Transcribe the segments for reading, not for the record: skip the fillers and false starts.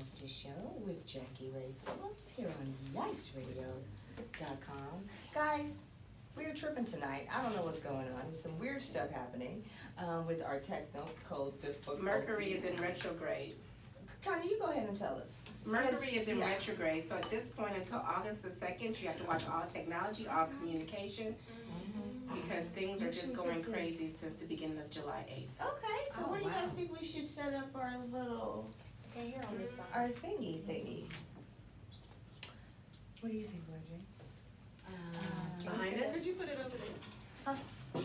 Wednesday show with Jackie Ray Phillips here on YikesRadio.com. Guys, we're tripping tonight. I don't know what's going on. There's some weird stuff happening with our technical difficulties. Mercury is in retrograde. Tony, you go ahead and tell us. Mercury is in retrograde, so at this point until August the 2nd, you have to watch all technology, all communication, because things are just going crazy since the beginning of July 8th. Okay, so what do you guys think we should set up our little, Okay, here on this side. our thingy? What do you think, Marjorie? Behind it? Could you put it over there? Huh? So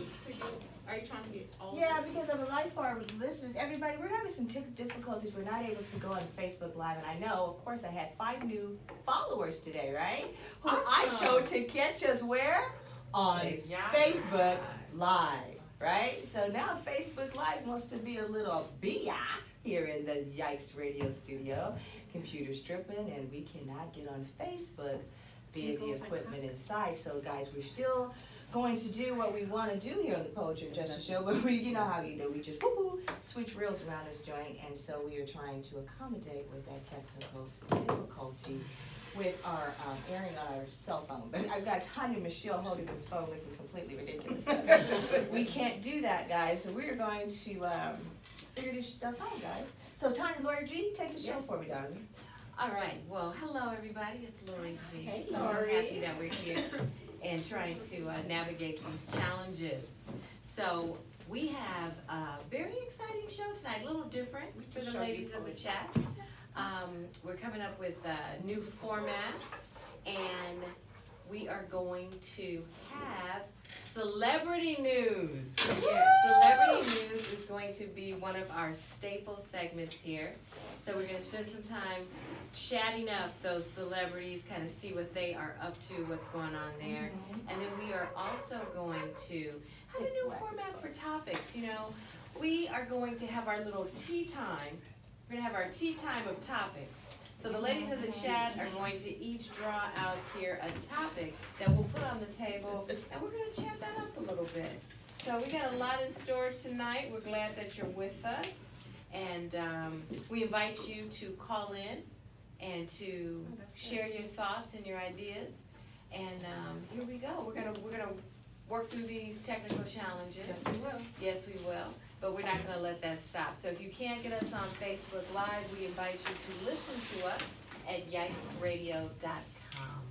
are you trying to get all? Yeah, because of a life for our listeners, everybody, we're having some difficulties. We're not able to go on Facebook Live, and I know, of course, I had 5 new followers today, right? Who I Awesome. chose to catch us where? On Facebook Live, right? So now Facebook Live wants to be a little BI here in the Yikes Radio studio. Computer's tripping, and we cannot get on Facebook via the equipment inside. So guys, we're still going to do what we want to do here on the Poetry of Justice show, but we, you know how you do, we just woo-hoo, switch reels around this joint, and so we are trying to accommodate with that technical difficulty with our airing on our cell phone. But I've got Tanya Michelle holding this phone looking completely ridiculous. We can't do that, guys, so we're going to figure this stuff out, guys. So Tanya, Lori G, take the show for me, darling. All right, well, hello everybody, it's Lori G. Hey, I'm Lori. happy that we're here and trying to navigate these challenges. So we have a very exciting show tonight, a little different for the ladies of the chat. We're coming up with a new format, and we are going to have celebrity news. Celebrity news is going to be one of our staple segments here. So we're gonna spend some time chatting up those celebrities, kind of see what they are up to, what's going on there. And then we are also going to have a new format for topics, you know. We are going to have our little tea time. We're gonna have our tea time of topics. So the ladies of the chat are going to each draw out here a topic that we'll put on the table, and we're gonna chat that up a little bit. So we got a lot in store tonight. We're glad that you're with us. And we invite you to call in and to share your thoughts and your ideas. And here we go. We're gonna work through these technical challenges. Yes, we will. Yes, we will. But we're not gonna let that stop. So if you can't get us on Facebook Live, we invite you to listen to us at YikesRadio.com.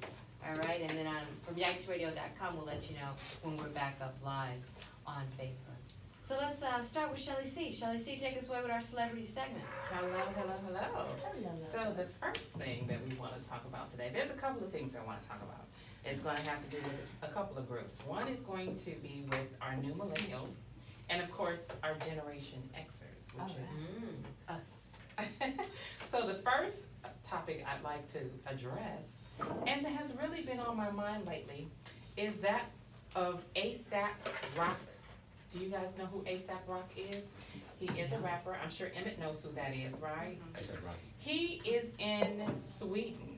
All right, and then from YikesRadio.com, we'll let you know when we're back up live on Facebook. So let's start with Shelly C. Shelly C, take us away with our celebrity segment. Hello. So the first thing that we want to talk about today, there's a couple of things I want to talk about. It's going to have to do with a couple of groups. One is going to be with our new millennials, and of course, our Generation Xers, which is us. So the first topic I'd like to address, and that has really been on my mind lately, is that of A$AP Rock. Do you guys know who A$AP Rock is? He is a rapper. I'm sure Emmett knows who that is, right? A$AP Rock. He is in Sweden,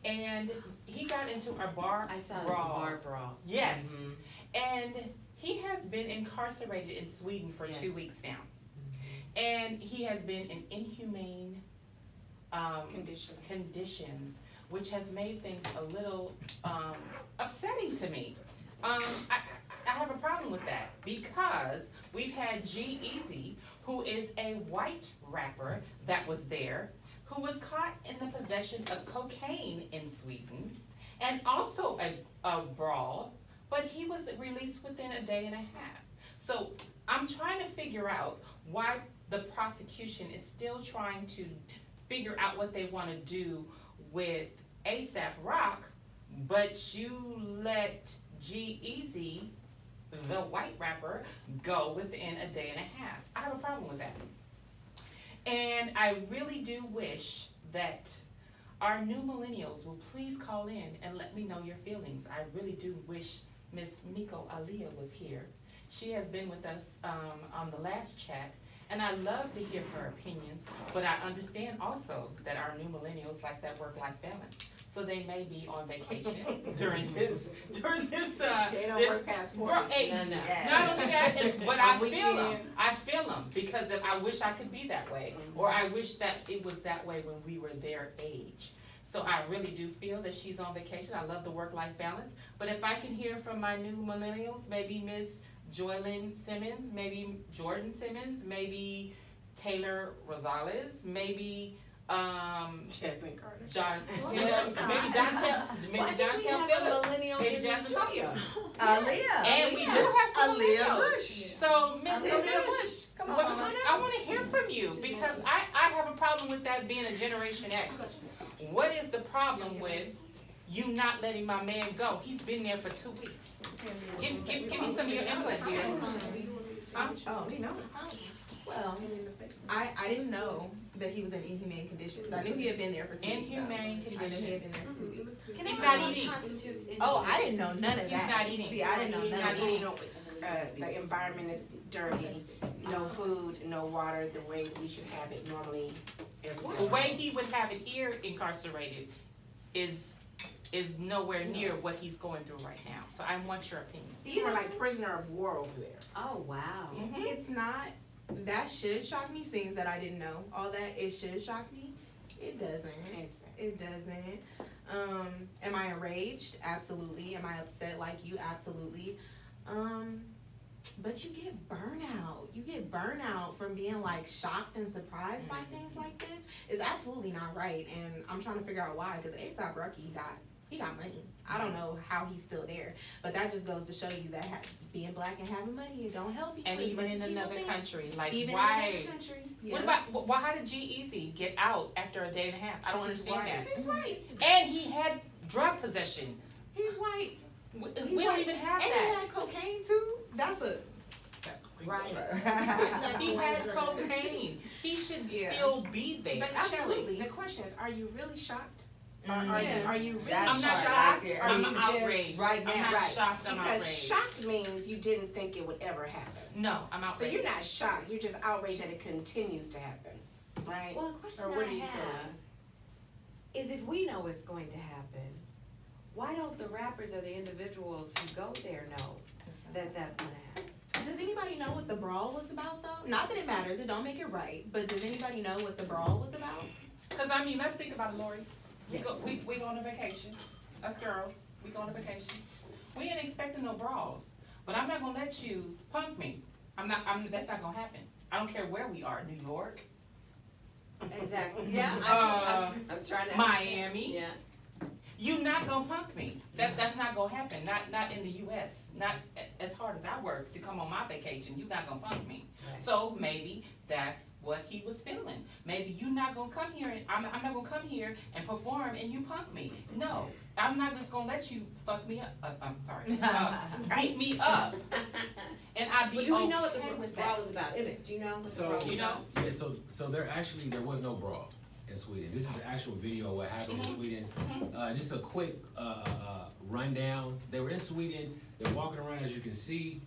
and he got into a bar I saw this brawl. bar brawl. Yes, Mhm. and he has been incarcerated in Sweden for Yes. 2 weeks now, and he has been in inhumane conditions, which has made things a little upsetting to me. I have a problem with that because we've had G-Eazy, who is a white rapper that was there, who was caught in the possession of cocaine in Sweden, and also a brawl, but he was released within a day and a half. So I'm trying to figure out why the prosecution is still trying to figure out what they want to do with A$AP Rock, but you let G-Eazy, the white rapper, go within a day and a half. I have a problem with that. And I really do wish that our new millennials will please call in and let me know your feelings. I really do wish Miss Miko Aliyah was here. She has been with us on the last chat, and I love to hear her opinions, but I understand also that our new millennials like that work-life balance. so they may be on vacation during this, They don't this. work past 40. Bro, No, no. Not only that, but I On feel them. weekends. I feel them because I wish I could be that way, or I wish that it was that way when we were their age. So I really do feel that she's on vacation. I love the work-life balance. But if I can hear from my new millennials, maybe Miss Joylyn Simmons, maybe Jordan Simmons, maybe Taylor Rosales, maybe Jasmine Carter. John, Well, maybe Jontel Phillips, millennial maybe in the Jasmine studio? Aaliyah. Aaliyah. And we do have some Aaliyah millennials. Bush. So Miss Aaliyah Aaliyah Bush. Come on, Well, come on I want to hear from you because I have a problem with that being a Generation X. What is the problem with you not letting my man go? He's been there for 2 weeks. Give me some of your input here. Oh, We know. well, I didn't know that he was in inhumane conditions. I knew he had been there for 2 weeks. though. Inhumane I knew he had been conditions. there for 2 weeks. Can He's I not ask what eating. constitutes Oh, inhumane? I didn't know none of He's that. not eating. See, I didn't know He's none not of that. eating. The environment is dirty. No food, no water, the way we should have it normally. The way he would have it here incarcerated is nowhere near what he's going through right now. So I want your opinion. You were like prisoner of war over there. Oh, wow. It's not, that should shock me, seeing that I didn't know all that. It should shock me. It doesn't. It's- It doesn't. Am I enraged? Absolutely. Am I upset like you? Absolutely. But you get burnout. You get burnout from being like shocked and surprised by things like this. It's absolutely not right. And I'm trying to figure out why, because A$AP Rocky he got money. I don't know how he's still there, but that just goes to show you that being black and having money, it don't help you. And as even much in as people another think. country, like Even why? in another country. What about how did G-Eazy get out after a day and a half? I don't understand that. He's white. And he had drug possession. He's white. We He's don't white. even have And that. he had cocaine too. That's a Right. He had cocaine. He should Yeah. still be there. But Absolutely. Shelley, the question is, are you really shocked? Or Yeah. are you really That's I'm not part shocked. right there. I'm Or you just- outraged. right I'm now. not Right. shocked. I'm Because outraged. shocked means you didn't think it would ever happen. No, I'm outraged. So you're not shocked, you're just outraged that it continues to happen, right? Well, the question Or what I do you have is if we know it's going to happen, why don't the rappers or the individuals who go there know that that's gonna happen? Does anybody know what the brawl was about though? Not that it matters, it don't make it right, but does anybody know what the brawl was about? Because I mean, let's think about it, Lori. We go on a vacation. Us girls, we go on a vacation. We ain't expecting no brawls, but I'm not gonna let you punk me. That's not gonna happen. I don't care where we are, New York, Exactly, yeah, I'm trying to. Miami. Yeah. You not gonna punk me. That's not gonna happen. Not in the U.S. Not as hard as I work to come on my vacation. You not gonna punk me. Right. So maybe that's what he was feeling. Maybe you not gonna come here and I'm not gonna come here and perform and you punk me. No, I'm not just gonna let you fuck me up. I'm sorry. Beat me up. And I'd be But do we know what okay the with brawl that. is about? Emmett, do you know what the So brawl is You know? about? Yeah, so there was no brawl in Sweden. This is an actual video of what happened in Sweden. Just a quick rundown. They were in Sweden. They're walking around, as you can see.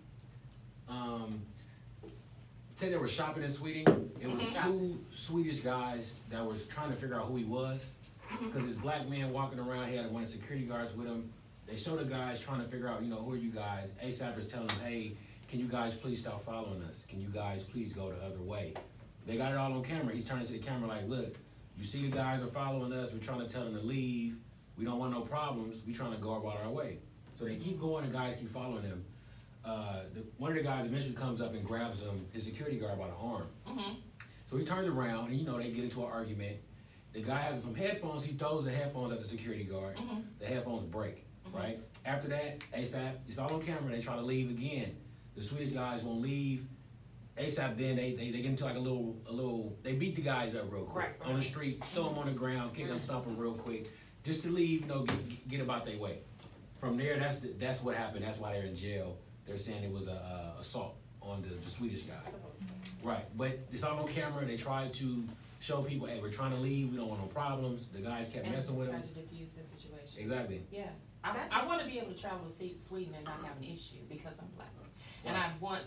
Say they were shopping in Sweden. It was two Swedish guys that was trying to figure out who he was, because this black man walking around. He had one of the security guards with him. They show the guys trying to figure out, who are you guys? A$AP is telling them, hey, can you guys please stop following us? Can you guys please go the other way? They got it all on camera. He's turning to the camera like, look, you see the guys are following us. We're trying to tell them to leave. We don't want no problems. We're trying to go about our way. So they keep going and guys keep following them. One of the guys eventually comes up and grabs him, his security guard by the arm. So he turns around and they get into an argument. The guy has some headphones. He throws the headphones at the security guard. The headphones break, right? After that, A$AP, it's all on camera. They try to leave again. The Swedish guys won't leave. A$AP then they get into like a little they beat the guys up real quick Right. on the street, throw them on the ground, kick them, stomp them real quick, just to leave, get about their way. From there, that's what happened. That's why they're in jail. They're saying it was a assault on the Swedish guy. Right, but it's all on camera. They tried to show people, hey, we're trying to leave. We don't want no problems. The guys kept messing with them. Trying to diffuse the situation. Exactly. Yeah, I want to be able to travel to Sweden and not have an issue because I'm black. And I want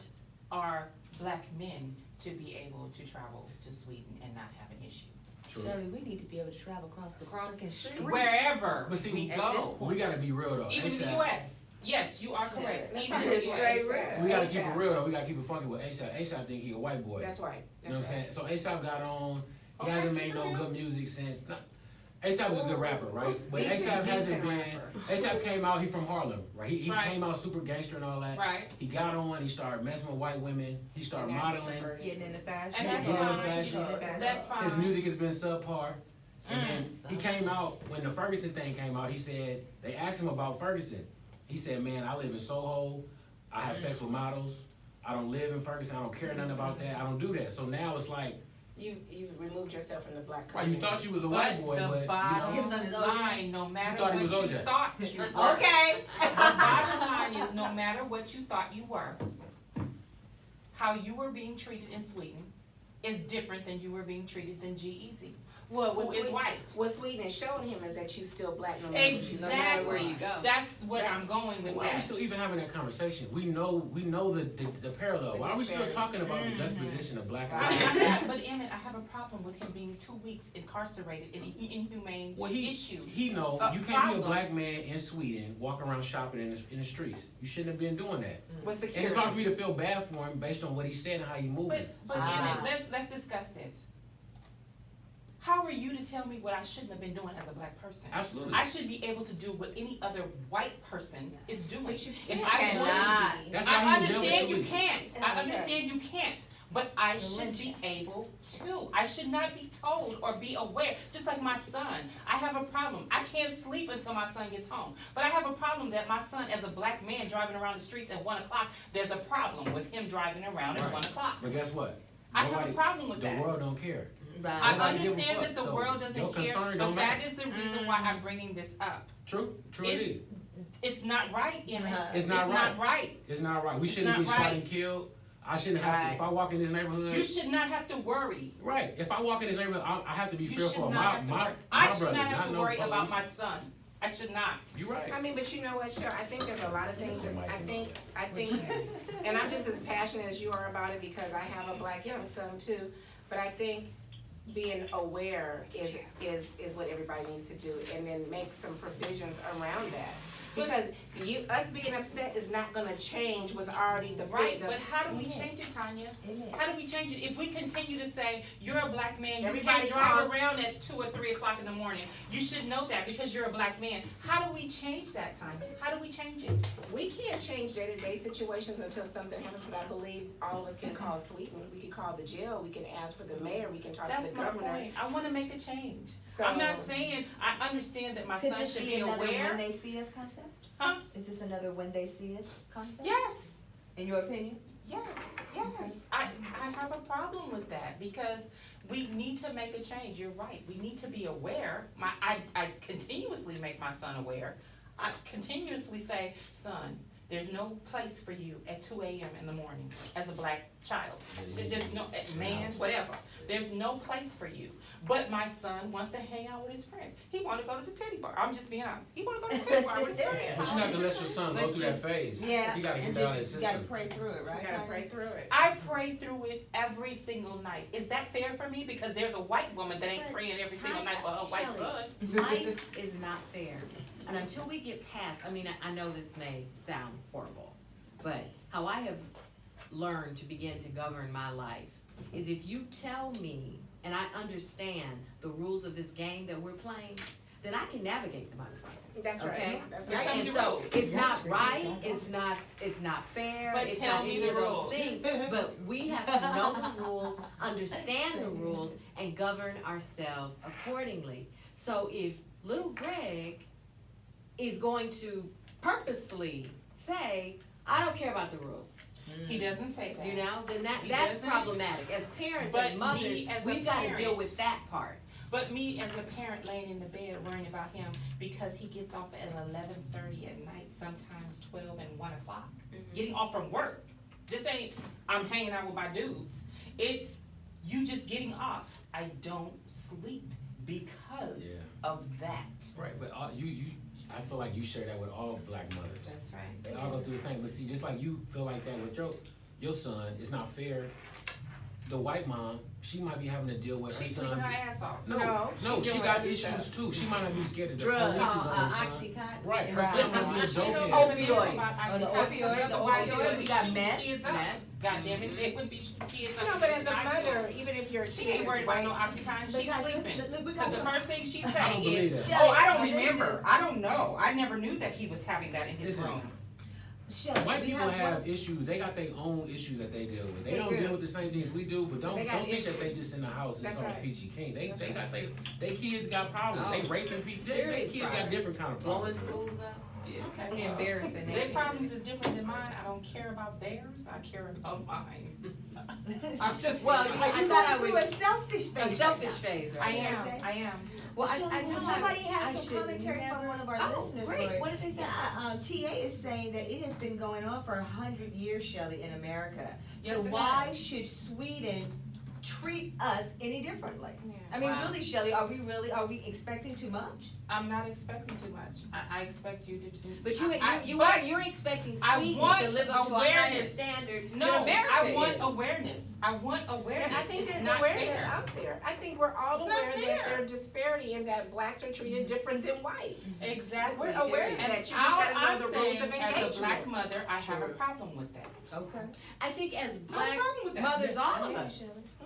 our black men to be able to travel to Sweden and not have an issue. True. Shirley, we need to be able to travel across the freaking street. Wherever But see, we at this go, point. We gotta be real though. even in the ASAP. US. Yes, you are correct. That's Even right. in the It's US. straight We gotta keep ASAP. it real though. We gotta keep it funky with ASAP. ASAP think he a white boy. That's right. You know what I'm saying? So ASAP got on. He Okay, hasn't keep made it no real. good music since. ASAP was a good rapper, right? But Decent- ASAP hasn't decent been. rapper. ASAP came out. He from Harlem, right? He Right. came out super gangster and all that. Right. He got on. He started messing with white women. He started And modeling. Getting into fashion. And that's Getting into fine. fashion. Getting into fashion. That's fine. His music has been subpar. And then Mm. he came out, when the Ferguson thing came out, he said, they asked him about Ferguson. He said, man, I live in Soho, I have sex with models, I don't live in Ferguson, I don't care nothing about that, I don't do that. So now it's like, You've removed yourself from the black right, you community. thought you was a But white boy, the but bottom He was on his OJ. line, no matter thought he what was you OJ. thought you were. Okay. The bottom line is, no matter what you thought you were, how you were being treated in Sweden is different than you were being treated than G-Eazy, Well, who is white. what Sweden is showing him is that you still black no matter what you No matter where Exactly. you go. That's what I'm going with why are we that. still even having that conversation? We know the parallel. The Why are we still disparity. talking about the juxtaposition of black and I, white? but Emmett, I have a problem with him being 2 weeks incarcerated in an inhumane Well, issue. he know you can't be a Problems. black man in Sweden walking around shopping in the streets. You shouldn't have been doing that. With And it's security. hard for me to feel bad for him based on what he said and how he moving. But Emmett, let's discuss this. How are you to tell me what I shouldn't have been doing as a black person? Absolutely. I should be able to do what any other white person is doing. But you If can't. I cannot. That's I why he was yelling understand for you me. can't. I understand you can't. But I should be able to. I should not be told or be aware. Just like my son, I have a problem. I can't sleep until my son gets home. But I have a problem that my son, as a black man driving around the streets at 1 o'clock, there's a problem with him driving around at Right. 1 o'clock. But guess what? I have a problem with The that. world don't care. I Nobody give a understand fuck. that the So world your doesn't care, concern but don't that matter. is the reason why I'm bringing this up. True, true It's- indeed. It's not right, Emmett. It's not right. Not right. It's not right. We It's shouldn't not get shot right. and killed. I shouldn't have to, if I walk in this neighborhood. You should not have to worry. Right. If I walk in this neighborhood, I have to be You fearful should of not my have to my worry. my I should brothers, not have to no worry about police. my son. I should not. You right. I mean, but you know what, Cheryl, I think there's a lot of things that I think, and I'm just as passionate as you are about it because I have a black young son too, but I think being aware is what everybody needs to do, and then make some provisions around that. Because us being upset is not gonna change what's already the Right, but how do we change it, Tanya? Amen. How do we change it? If we continue to say, you're a black man, you Everybody can't drive calls- around at 2 or 3 o'clock in the morning. You should know that because you're a black man. How do we change that, Tanya? How do we change it? We can't change day-to-day situations until something happens, but I believe all of us can call Sweeten, we can call the jail, we can ask for the mayor, we can talk to That's the my governor. point. I wanna make a change. So, I'm not saying, I understand that my Could son this should be be another when aware. they see us concept? Huh? Is this another when they see us concept? Yes. In your opinion? Yes, yes. I have a problem with that because we need to make a change. You're right. We need to be aware. I continuously make my son aware. I continuously say, son, there's no place for you at 2 a.m. in the morning as a black child. There's no, man, whatever. There's no place for you. But my son wants to hang out with his friends. He wanna go to the teddy bar. I'm just being honest. He wanna go to the teddy bar with his friends. But you have to let your son go through that phase. Yeah. You gotta get And down just, his you gotta system. pray through it, we right? gotta Tanya? pray through it. I pray through it every single night. Is that fair for me? Because there's a white woman that ain't But praying every single night for her white Shelley, son. Life is not fair. And until we get past, I mean, I know this may sound horrible, but how I have learned to begin to govern my life is if you tell me and I understand the rules of this game that we're playing, then I can navigate the motherfucker. That's Okay. right, that's You're right. telling And me the so rules. it's not right, it's not fair, But it's tell not me any the of those rules. things. But we have to know the rules, understand the rules, and govern ourselves accordingly. So if little Greg is going to purposely say, I don't care about the rules, He doesn't say that. you know, then He that's doesn't. problematic. As parents, But as mothers, me as a we've gotta deal parent- with that part. But me as a parent laying in the bed worrying about him because he gets off at 11:30 at night, sometimes 12 and 1 o'clock, getting off from work. This ain't, I'm hanging out with my dudes. It's you just getting off. I don't sleep because Yeah. of that. Right, but I feel like you share that with all black mothers. That's right. They all go through the same, but see, just like you feel like that with your son, it's not fair the white mom, she might be having to deal with her She's sleeping her son. ass off. No, No, she she doing got other issues stuff. too. She might not be scared of the Drugs. police is on her son. Oxycontin. Right, her Right. son might be a She dope don't head. understand Opioid. about Oh, the oxycontin, opioid, because the otherwise opioid, they would we be got shooting meth, kids up. meth. God damn it, they wouldn't be shooting kids up. No, but in as a high school. mother, even if your She kid ain't is worried about no white, Oxycontin, But she's guys, sleeping. we got Because the some- first thing she I don't say believe is, that. Oh, I don't Shelly, remember. I don't know. I never knew that he was having that in his Listen, room. White we people have one- issues, they got their own issues that they deal with. They They don't do. deal with the same things we do, but They don't got think that they issues. just in the house and That's it's all right. peachy keen. They That's got right. they kids got problems. They Oh, raping people. They serious kids got problems. different kind of Blowing problems. schools up. Yeah. Okay. Embarrassing. Their problems is different than mine. I don't care about theirs. I care about mine. I'm just Well, Are I you thought I going through would, a selfish a phase? selfish right phase, I right? am. I am. Well, Well, somebody has some commentary from one of our Oh, listeners. great. Lori. What did they say? Yeah, TA is saying that it has been going on for 100 years, Shelley, in America. Yes, So it why has. should Sweden treat us any differently? Yeah. I mean, Wow. really, Shelley, are we expecting too much? I'm not expecting too much. I expect you to. But you're expecting I Sweden want to live up to a higher awareness. standard than No, America I want is. awareness. I want awareness. And I think It's there's not awareness fair. out there. I think we're all It's not aware that fair. there's disparity in that blacks are treated different than whites. Exactly. We're aware of And that. You just all gotta know I'm the rules saying, of as a engagement. black mother, I have a Sure. problem with that. Okay. I think as I have a black problem with that. mothers, all of Yeah. us,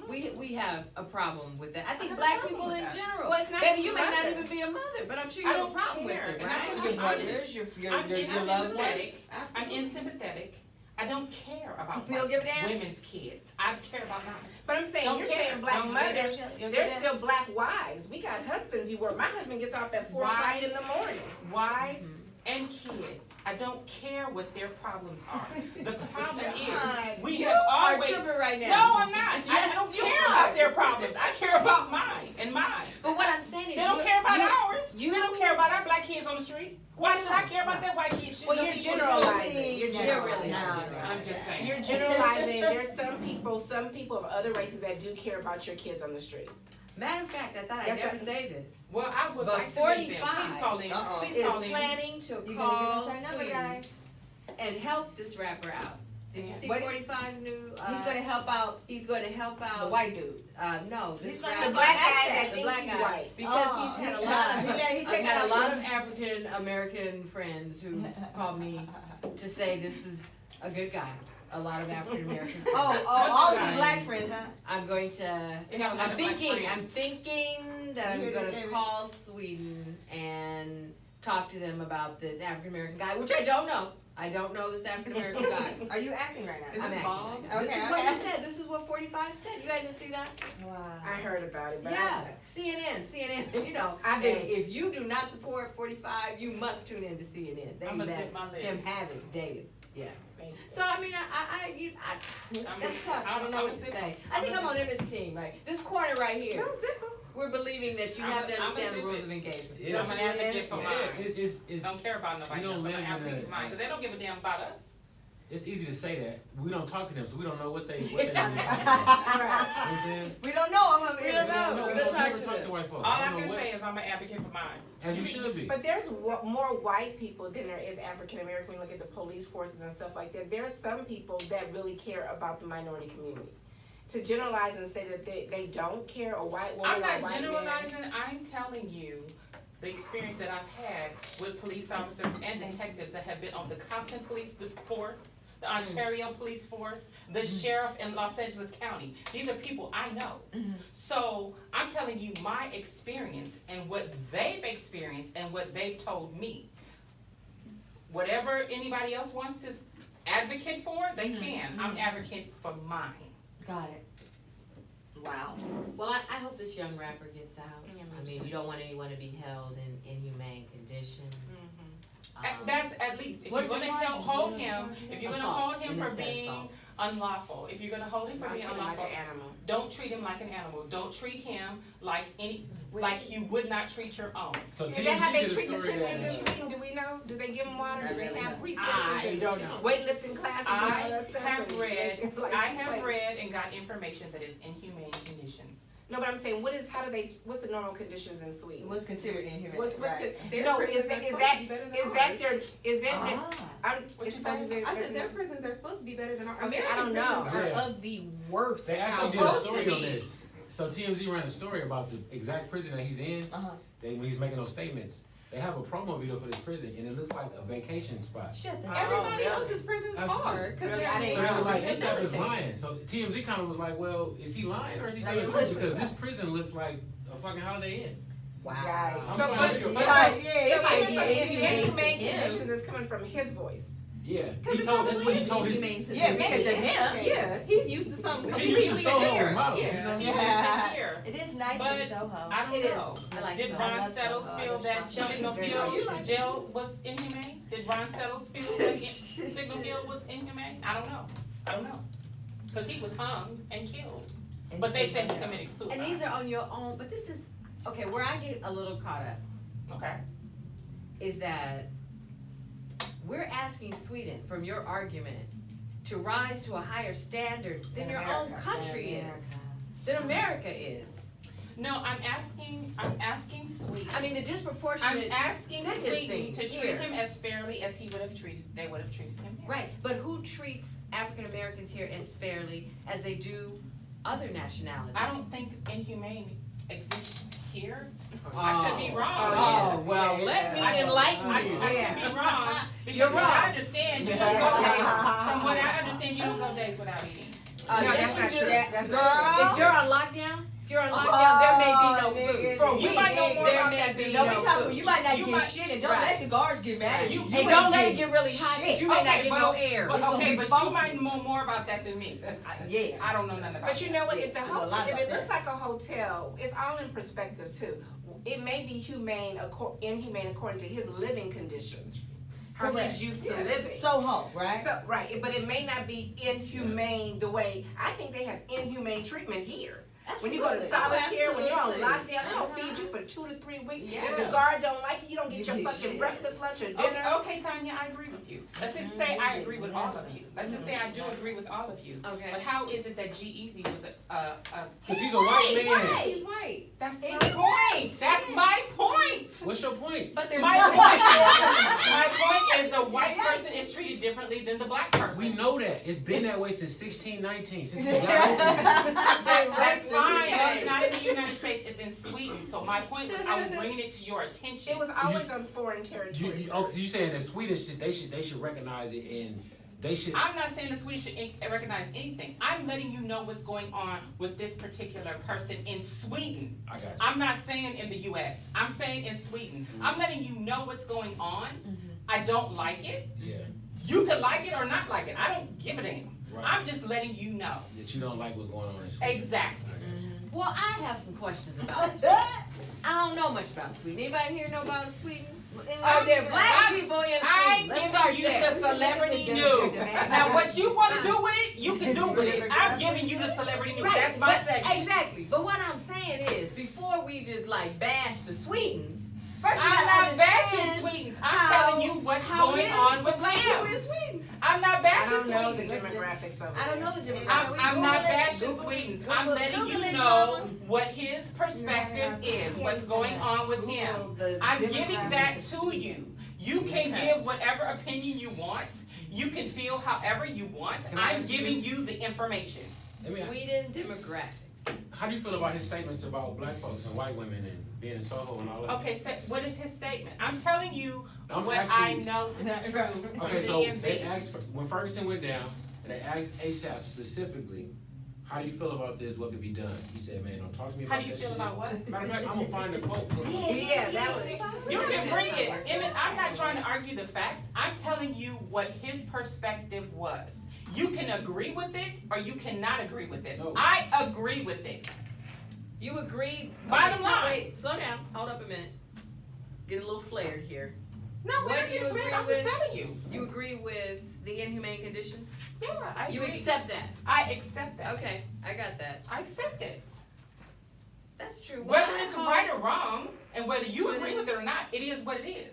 we have a problem with that. I think have a black problem people with in that. general. Well, it's not Baby, just you may not mother. even be a mother, but I'm sure you I have a don't problem with care, it, and I'm right? gonna Your be brothers, honest. your I'm loved ones. insympathetic. I'm insympathetic. I don't care about You don't give a damn? women's kids. I care about mine. But I'm saying, Don't you're care. saying black Don't care. mothers, You don't there's give a still black wives. We got husbands you work. My husband gets off at 4 o'clock in the morning. Wives and kids. I don't care what their problems are. The problem is, we You have are always. tripping right now. No, I'm not. I Yes, don't you care are. about their problems. I care about mine and mine. But what I'm saying is, They don't care about ours. you- They don't care about our black kids on the street. Why should I care about that white kid shit? Well, No you're people generalizing. do. You're You're really generalizing. not. I'm just saying. You're generalizing. There's some people of other races that do care about your kids on the street. Matter of fact, I thought I'd Yes, never I- say this. Well, I would But like to meet them. 45 Please call in. Uh-oh. Please Is call in. planning to You gonna give call us our number, Sweden guys? and help this rapper out. Did you Yeah. see What- 45's new? He's gonna help out He's going to help out. the white dude. No, this He's gonna rapper. The black guy accent, that the thinks black he's guy. white. Because Oh, he's had a he- lot of, yeah, he I've taking had a out- lot of African American friends who call me to say this is a good guy. A lot of African American friends. All of these black friends, huh? I'm going to. They got a lot I'm of black thinking. friends. I'm thinking that You I'm hear going this, to Eric? call Sweden and talk to them about this African American guy, which I don't know. I don't know this African American guy. Are you acting right Is now? I'm this acting bald? right now. This Okay, is what okay. he said. This is what 45 said. You guys didn't see that? I heard about it, but Yeah, CNN. You know, I do. hey, if you do not support 45, you must tune in to CNN. They I'm gonna let zip my him lips. have it daily. Yeah. Thank you. So I mean, it's I'm that's a- tough. I don't know I'm what a to zip. say. I think I'm on Emmett's team. Like this corner right here, Don't zip them. we're believing that you I'm have a- to I'm a understand the zip rules it. of engagement. Yeah. I'm an advocate for Yeah, mine. it's Don't care about nobody You else. don't I'm an live in advocate a- for mine because they don't give a damn about us. it's easy to say that. We don't talk to them, so we don't know what they really do. You know what Right. I'm saying? We don't know. I'm over We here. don't know. We We don't don't talk never to talk them. to white folks. All I I don't know can what- say is I'm an advocate for mine. As you should be. But there's more white people than there is African American. When you look at the police forces and stuff like that, there's some people that really care about the minority community. To generalize and say that they don't care, a white woman I'm or a not white man. generalizing. I'm telling you the experience that I've had with police officers and detectives that have been on the Compton Police Force, the Ontario Police Force, the sheriff in Los Angeles County. These are people I know. So I'm telling you my experience and what they've experienced and what they've told me. Whatever anybody else wants to advocate for, they can. I'm advocating for mine. Got it. Wow. Well, I hope this young rapper gets out. Yeah, me I mean, you don't want anyone to be held in inhumane conditions. That's at least, if What you're are the gonna charges? hold What are the him, charges? if you're gonna Assault. hold him And for it says being assault. unlawful, if you're gonna hold him for Not being treating him like unlawful, an animal. don't treat him like an animal. Don't treat him like you would not treat your own. So Is that how TMZ they did a treat the story prisoners in that Sweden? Do we know? Do they give them water? I Do they really have don't. recesses I and don't know. weightlifting classes and all I that stuff? have and read, license I have plates? read and got information that is inhumane conditions. No, but I'm saying, what's the normal conditions in Sweden? What's considered inhumane? What's, right. Their no, prisons is are supposed that, to be better than is ours. that their, Ah. it's supposed to be I better said their than- prisons are supposed to be better than ours. I mean, I American don't know. prisons Yeah. are of the worst. They actually did a Supposed to story on be. this. So TMZ ran a story about the exact prison that he's in. Uh-huh. When he's making those statements, they have a promo video for this prison, and it looks like a vacation spot. Shut the Everybody really? else's prisons Absolutely. are, because Really? they're I didn't So know. they're like, made ASAP is military. lying. So TMZ kind of was like, well, is he lying or is he Like, telling the what? truth? Because this prison looks like a fucking Holiday Inn. Wow. I'm So, fine but- with it. Yeah, but- yeah, So it might be inhumane inhumane to him. conditions is coming from his voice. Yeah, Because he told. That's what he told his. inhumane to Yeah, them. because of him. Yeah, he's used to something He used to completely Soho different. mouth. Yeah. You know what I'm saying? Yeah. Here. It is nice But in Soho. I don't It is. know. I like Did Soho. Ron I love Settles Soho. feel that Chelsea's Signal very Hill nice. jail was inhumane? Did Ron Settles feel that Signal Hill was inhumane? I don't know. I don't know. Cause he was hung and killed. And But they Signal said he Hill. committed suicide. And these are on your own, but this is, okay, where I get a little caught up Okay. is that we're asking Sweden, from your argument, to rise to a higher standard than your own America. country America. is, than America is. No, I'm asking Sweden. I mean, the I'm disproportionate asking Sweden sentencing to treat here. him as fairly as they would have treated him here. Right, but who treats African Americans here as fairly as they do other nationalities? I don't think inhumane exists here. I could be wrong. Oh, well, let me enlighten I you. could be wrong, because You're from what I wrong. understand, you don't go days, from what I understand, you don't go days without eating. Uh, No, yes, that's not you true. do. That's Girl. not true. If you're on lockdown, there may be no food. nigga, For You we, might know more there about may that be than no No, we talking, food. you might not You get might- shit, and don't right. let the guards get mad at you. You You And ain't don't let it getting get really hot, because shit. you may not Okay, get but- no air. But, It's gonna okay, be but funky. you might know more about that than me. Yeah. I don't know nothing about But you that. know what, if the I know a lot hotel, if about it looks that. like a hotel, it's all in perspective too. It may be inhumane according to his living conditions, how Correct. he's used to Yeah. living. Soho, right? So, right, but it may not be inhumane the way, I think they have inhumane treatment here. When you go to Absolutely. solitaire, when you're on Absolutely. lockdown, they don't Uh-huh. feed you for 2 to 3 weeks. Yeah. If the guard don't like you, you don't get your You get fucking shit. breakfast, lunch, or Okay, dinner. okay, Tanya, I agree with you. Let's just say I agree with all of you. Let's just say I do agree with all of you. But Okay. how is it that G-Eazy was a Cause he's a white man. He's white. that's And my he point, that's my point. What's your point? But they're My point is the white person is treated differently than the black person. We know that. It's been that way since 1619, since we got open. That's fine, that's not in the United States, it's in Sweden. So my point was, I was bringing it to your attention. It was always on foreign territory. Oh, so you saying that Swedish they should recognize it and they should. I'm not saying the Swedish should recognize anything. I'm letting you know what's going on with this particular person in Sweden. I got you. I'm not saying in the US. I'm saying in Sweden. I'm letting you know what's going on. I don't like it. Yeah, You could like it or not like it. I don't give a damn. right. I'm just letting you know. That you don't like what's going on in Sweden. Exactly. I got you. Well, I have some questions about Sweden. I don't know much about Sweden. Anybody here know about Sweden? Are there black people in I'm Sweden? Let's start giving you there. the celebrity news. Now, what you want to do with it, you can do with it. I'm giving you the celebrity news. Right, That's my but- section. Exactly. But what I'm saying is, before we just like bash the Swedens, first we I'm gotta not bashing understand Swedes. how- I'm telling you what's how it going is on for with black people in them. Sweden. I'm not I bashing don't know the Swedes. demographics of it. I don't know the demographics. I'm not Google it. bashing Google it. Swedes. Google I'm it. letting Google you it, know mama. what his perspective is, what's going on with him. I'm giving that to you. You can give whatever opinion you want. You can feel however you want. Can I I'm ask you giving this? you the information. Let me ask- Sweden demographics. How do you feel about his statements about black folks and white women and being in Soho and all that? Okay, so what is his statement? I'm telling you I'm what asking I you- know to be true from Okay, so they DMZ. asked when Ferguson went down, and they asked ASAP specifically, how do you feel about this? What could be done? He said, "Man, don't talk to me How about do you that feel shit." about what? Matter of fact, I'm gonna find the quote. Yeah, that was. You can bring it. Emmett, I'm not trying to argue the fact. I'm telling you what his perspective was. You can agree with it or you cannot agree with it. No. I agree with it. You agreed. Bottom so line. Wait, slow down. Hold up a minute. Get a little flared here. No, we're What not do you getting agree flared. I'm just with? telling you. You agree with the inhumane conditions? Yeah, I You agree. accept that? I accept that. Okay, I got that. I accept it. That's true. Whether Well, it's right or wrong, and whether you agree with it or not, it is what it is.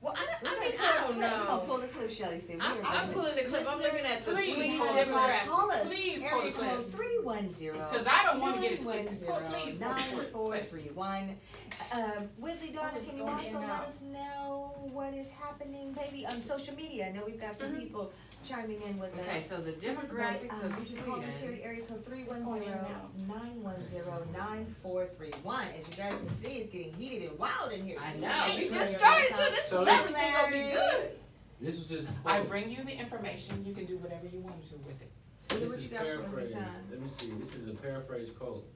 Well, I We're don't gonna know. pull the clip, Shelly. See, I'm pulling the clip. I'm looking at the Please Sweden pull the clip. demographic. Call us. Please pull Area the clip. code 310 Cause I don't wanna get it twisted. Oh, please, go for it. 9431. Whitley, Donna, What's can you going also in and let out? us know what is happening, baby, on social media? I know we've got some people chiming in with us. Okay, so the demographics But, of you can call us here Sweden. at area code What's going in and out? 310-910-9431. As you guys can see, it's getting heated and wild in here. I know. We It's just really started hot. to, this So celebrity gonna be Larry. good. This was his I quote. bring you the information, you can do whatever you want to with it. This What is you got for me, paraphrase. John? Let me see. This is a paraphrase quote.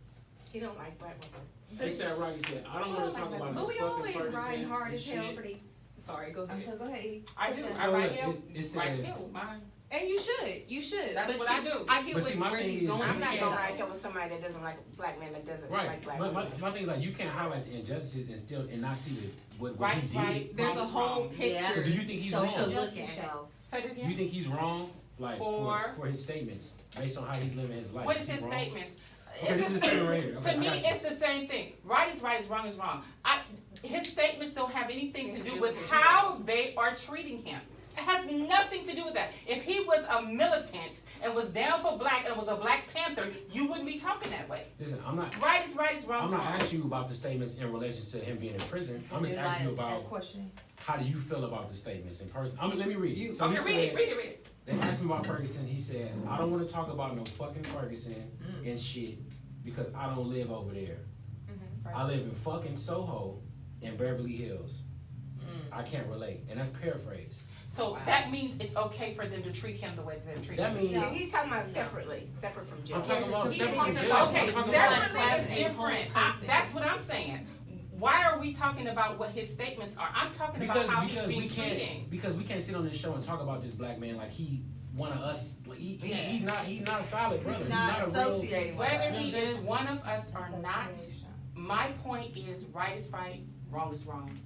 He don't like black women. He said, right, he said, I don't wanna talk about But no we fucking always Ferguson riding hard and as hell shit. for the. Sorry, go I'm ahead. sorry, go ahead, E. I do, I So write look, him, it right says, here, mine. And you should. That's But what see, I do. I get But see, my where thing he's is- going. I'm with not it, gonna though. ride here with somebody that doesn't like black men, that doesn't right, like black but women. my thing is like, you can't highlight the injustices and still, and not see what Right he is did. right, There's wrong a is whole wrong. picture. So do you think he's Social wrong? justice show. Say it Do you again. think he's wrong, like, For- for his statements, based on how he's living his life? What is he his wrong? statements? Okay, this is It's the the statement right here. same- Okay, To me, I got you. it's the same thing. Right is right, is wrong is wrong. His statements don't have anything to Yeah, do you- with you- how they are treating him. It has nothing to do with that. If he was a militant and was down for black and was a Black Panther, you wouldn't be talking that way. Listen, I'm not Right is right, is wrong I'm is not wrong. asking you about the statements in relation to him being in prison. I'm just asking you about Question. how do you feel about the statements in person. Let me read it. So Okay, he read it, said, read it, read it. they asked him about Ferguson. He said, I don't want to talk about no fucking Ferguson and shit because I don't live over there. I live in fucking Soho in Beverly Hills. I can't relate. And that's paraphrased. So that means it's okay for them to treat him the way they're treating That him. means Yeah, he's talking about separately, separate from jail. I'm talking about He's separate from talking jail. about- Okay, I'm talking separately about- as is a different. whole person. That's what I'm saying. Why are we talking about what his statements are? I'm talking about how he's being treated. because we can't sit on this show and talk about this black man like he one of us. Like he's not a solid brother. He's not a real. associating with Whether us. he is one of us or not, Association. my point is right is right, wrong is wrong.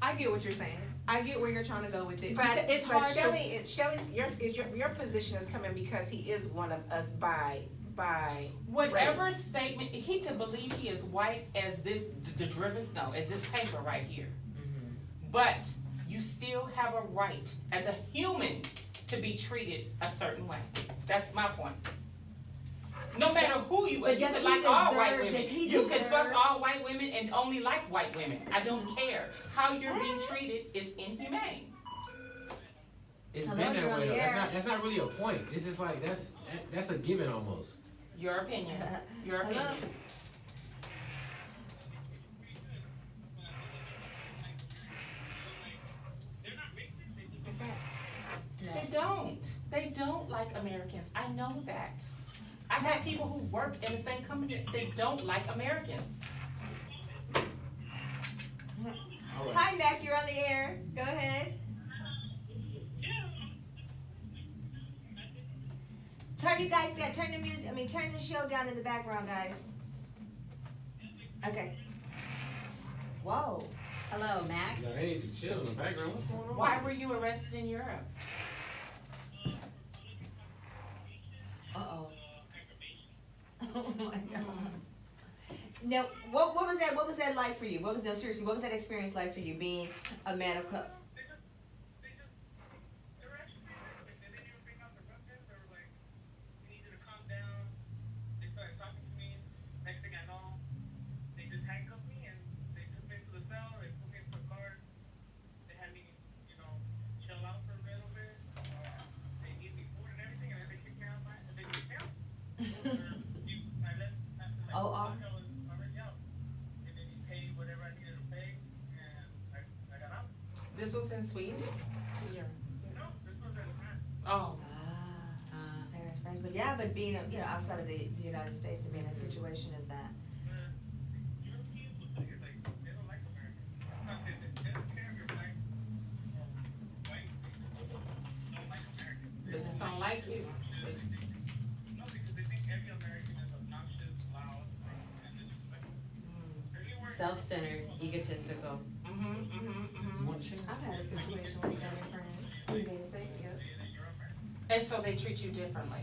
I get what you're saying. I get where you're trying to go with it. But it's but hard Shelley's your position is coming because he is one of us by Whatever race. statement, he could believe he is white as this, the Drivens know, as this paper right here. But you still have a right as a human to be treated a certain way. That's my point. No matter who you are, But you does could he like all white deserve- women. does he You could fuck deserve- all white women and only like white women. I don't care. How you're being treated is inhumane. It's Hello, been that you're on way. the Though. air. That's not really a point. It's just like that's a given almost. Your opinion. Your Hello? opinion. What's that? They don't. They don't like Americans. I know that. I have people who work in the same company. They don't like Americans. All right. Hi, Mac, you're on the air. Go ahead. Turn you guys down. Turn the music. Turn the show down in the background, guys. Okay. Whoa. Hello, Mac. Yeah, they need to chill in the background. What's going on? Why were you arrested in Europe? Uh-oh. Oh my God. Now, what was that? What was that like for you? Seriously, what was that experience like for you being a man of color? Oh, This was in Sweden? Yeah. Oh. Paris, but yeah, but being outside of the United States and being in a situation is that. They just don't like you. Self-centered, egotistical. You want to chill? I've had a situation like that in France. And so they treat you differently.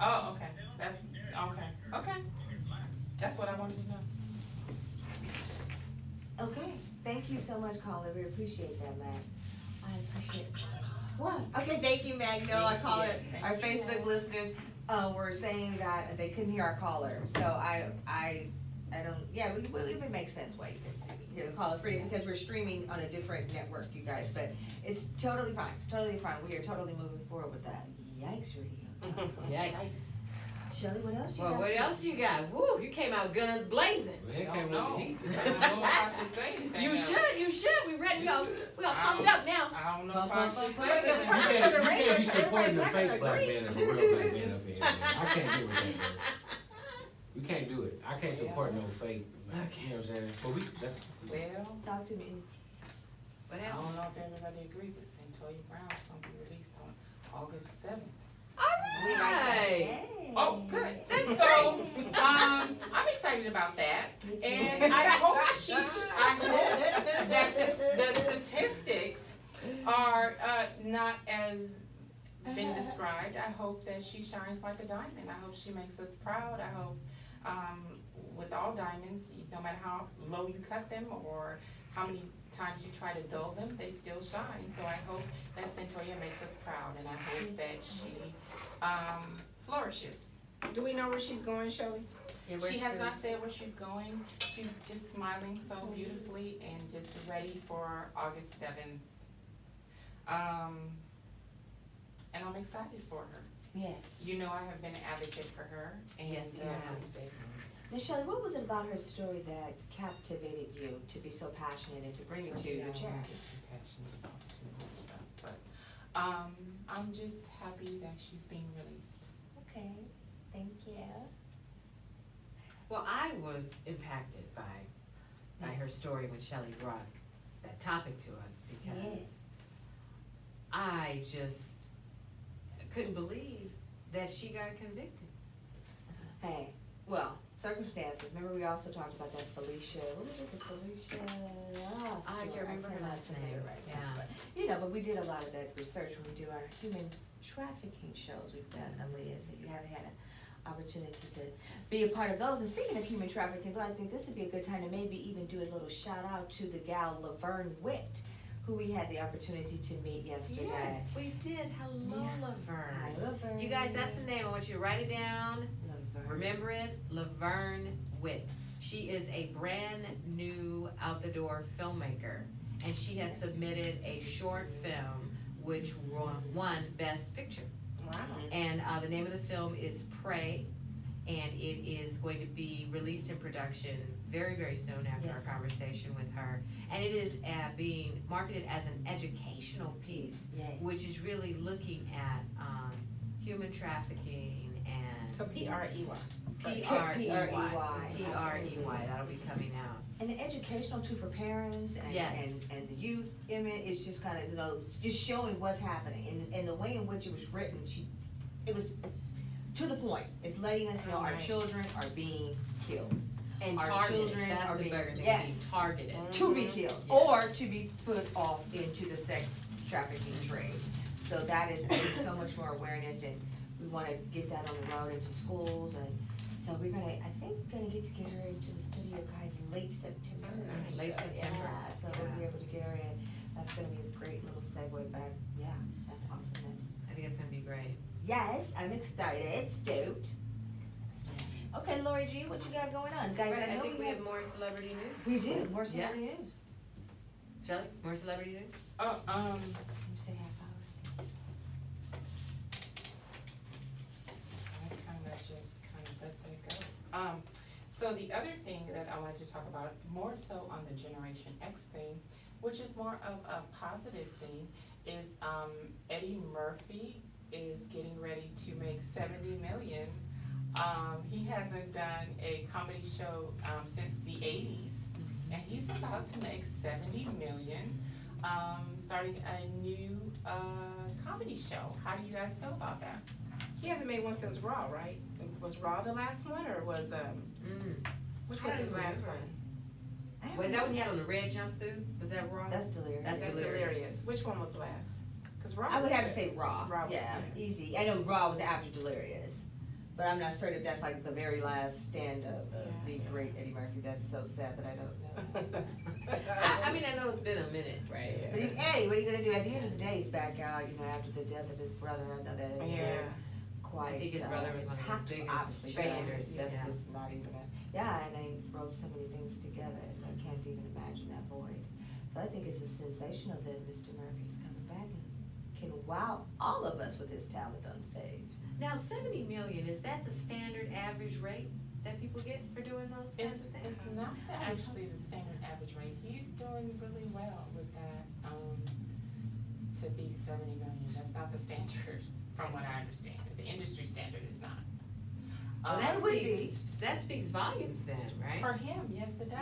Oh, okay. That's okay. Okay. That's what I wanted to know. Okay, thank you so much, caller. We appreciate that, man. I appreciate it. What? Okay, thank you, Meg. No, I Thank call you. it, Thank our you. Facebook listeners, were saying that they couldn't hear our caller, so I don't, yeah, it would make sense why you could hear the caller free, because we're streaming on a different network, you guys, but it's totally fine, we are totally moving forward with that. Yikes, radio. Yikes. Shelley, what else you Well, got? what else you got? Woo, you came out guns blazing. Man, it I came don't with the know. heat. I don't know if I should say anything. You else. should. We ready. We all I pumped don't- up now. I don't know if I should But say the that. price You of can't, the you radio can't be show, supporting the everybody's not fake gonna black agree. man and the real black man up here. Man. I can't get with that, man. We can't do it. I can't support no fake. Like, you know what I'm saying? But that's. Well, Talk to me. What I happened? don't know if everybody agreed, but Santoya Brown's gonna be released on August 7th. All right. Oh, good. So, I'm excited about that, and I hope that the statistics are not as been described. I hope that she shines like a diamond. I hope she makes us proud. I hope, with all diamonds, no matter how low you cut them or how many times you try to dull them, they still shine. So I hope that Santoya makes us proud, and I hope that she flourishes. Do we know where she's going, Shelley? She has not said where she's going. She's just smiling so beautifully and just ready for August 7th. And I'm excited for her. Yes. You know I have been an advocate for her. And, Yes, you have. Now, Shelley, what was it about her story that captivated you to be so passionate and to bring it to the chat? Passionate about too much stuff, but I'm just happy that she's being released. Okay, thank you. Well, I was impacted by her story when Shelley brought that topic to us because Yes. I just couldn't believe that she got convicted. Hey, well, circumstances. Remember, we also talked about that Felicia. What was it, the Felicia? I can't remember her cannot last think of it name. right now, Yeah. but, you know, but we did a lot of that research when we do our human trafficking shows. We've done, Aaliyah, so you haven't had an opportunity to be a part of those. And speaking of human trafficking, I think this would be a good time to maybe even do a little shout out to the gal Laverne Witt, who we had the opportunity to meet yesterday. Yes, we did. Hello, Yeah. Laverne. Hi, Laverne. You guys, that's the name. I want you to write it down. Laverne. Remember it? Laverne Witt. She is a brand new out the door filmmaker, and she has submitted a short film which won Best Picture. Wow. And the name of the film is Prey, and it is going to be released in production very, very soon after Yes. our conversation with her. And it is being marketed as an educational piece, Yes. which is really looking at human trafficking and So P-R-E-Y. P-R-E-Y. P-R-E-Y, that'll be coming out. And an educational too for parents and, Yes. and the youth. I mean, it's just kind of, you know, just showing what's happening and the way in which it was written. It was to the point. It's letting us know Oh, our nice. children are being killed, And Our targeted, children that's are the being- bigger thing, being yes. targeted. to be killed, Yes. or to be put off into the sex trafficking trade. So that is bringing so much more awareness, and we want to get that on the road into schools, and so we're gonna, I think, we're gonna get to get her into the studio, guys, late September. nice. Late So, September. Yeah, so we'll be able to get her in. That's gonna be a great little segue back. Yeah, that's awesomeness. I think it's gonna be great. Yes, I'm excited, stoked. Okay, Lori G, what you got going on, guys? Right, I know think we have more celebrity news. We do more celebrity news. Shelley, more celebrity news? You say half hour. I just let that go. So the other thing that I wanted to talk about, more so on the Generation X thing, which is more of a positive thing, is Eddie Murphy is getting ready to make 70 million. He hasn't done a comedy show since the 80s, and he's about to make 70 million, starting a new comedy show. How do you guys feel about that? He hasn't made one since Raw, right? Was Raw the last one, or was, which was his last one? Was that when he had on the red jumpsuit? Was that wrong? That's delirious. That's That's Delirious. Delirious. Which one was last? Cause Raw I would was have to good. say Raw. Raw was Yeah, good. easy. I know Raw was after Delirious. But I'm not certain if that's like the very last stand-up of the Yeah. great Eddie Murphy. That's so sad that I don't know. I mean, I know it's been a minute, right? But he's Eddie, what are you gonna do? At the end of the day, he's back out, after the death of his brother. I know that is Yeah. quite, I think his brother was one of his impactful, biggest obviously, fans, That's yeah. just not even and they wrote so many things together, so I can't even imagine that void. So I think it's sensational that Mr. Murphy's coming back and can wow all of us with his talent on stage. Now, 70 million, is that the standard average rate that people get for doing those kinds of things? It's not actually the standard average rate. He's doing really well with that, to be 70 million. That's not the standard, from what I understand. The industry standard is not. Oh, that speaks volumes then, right? For him, yes, it does.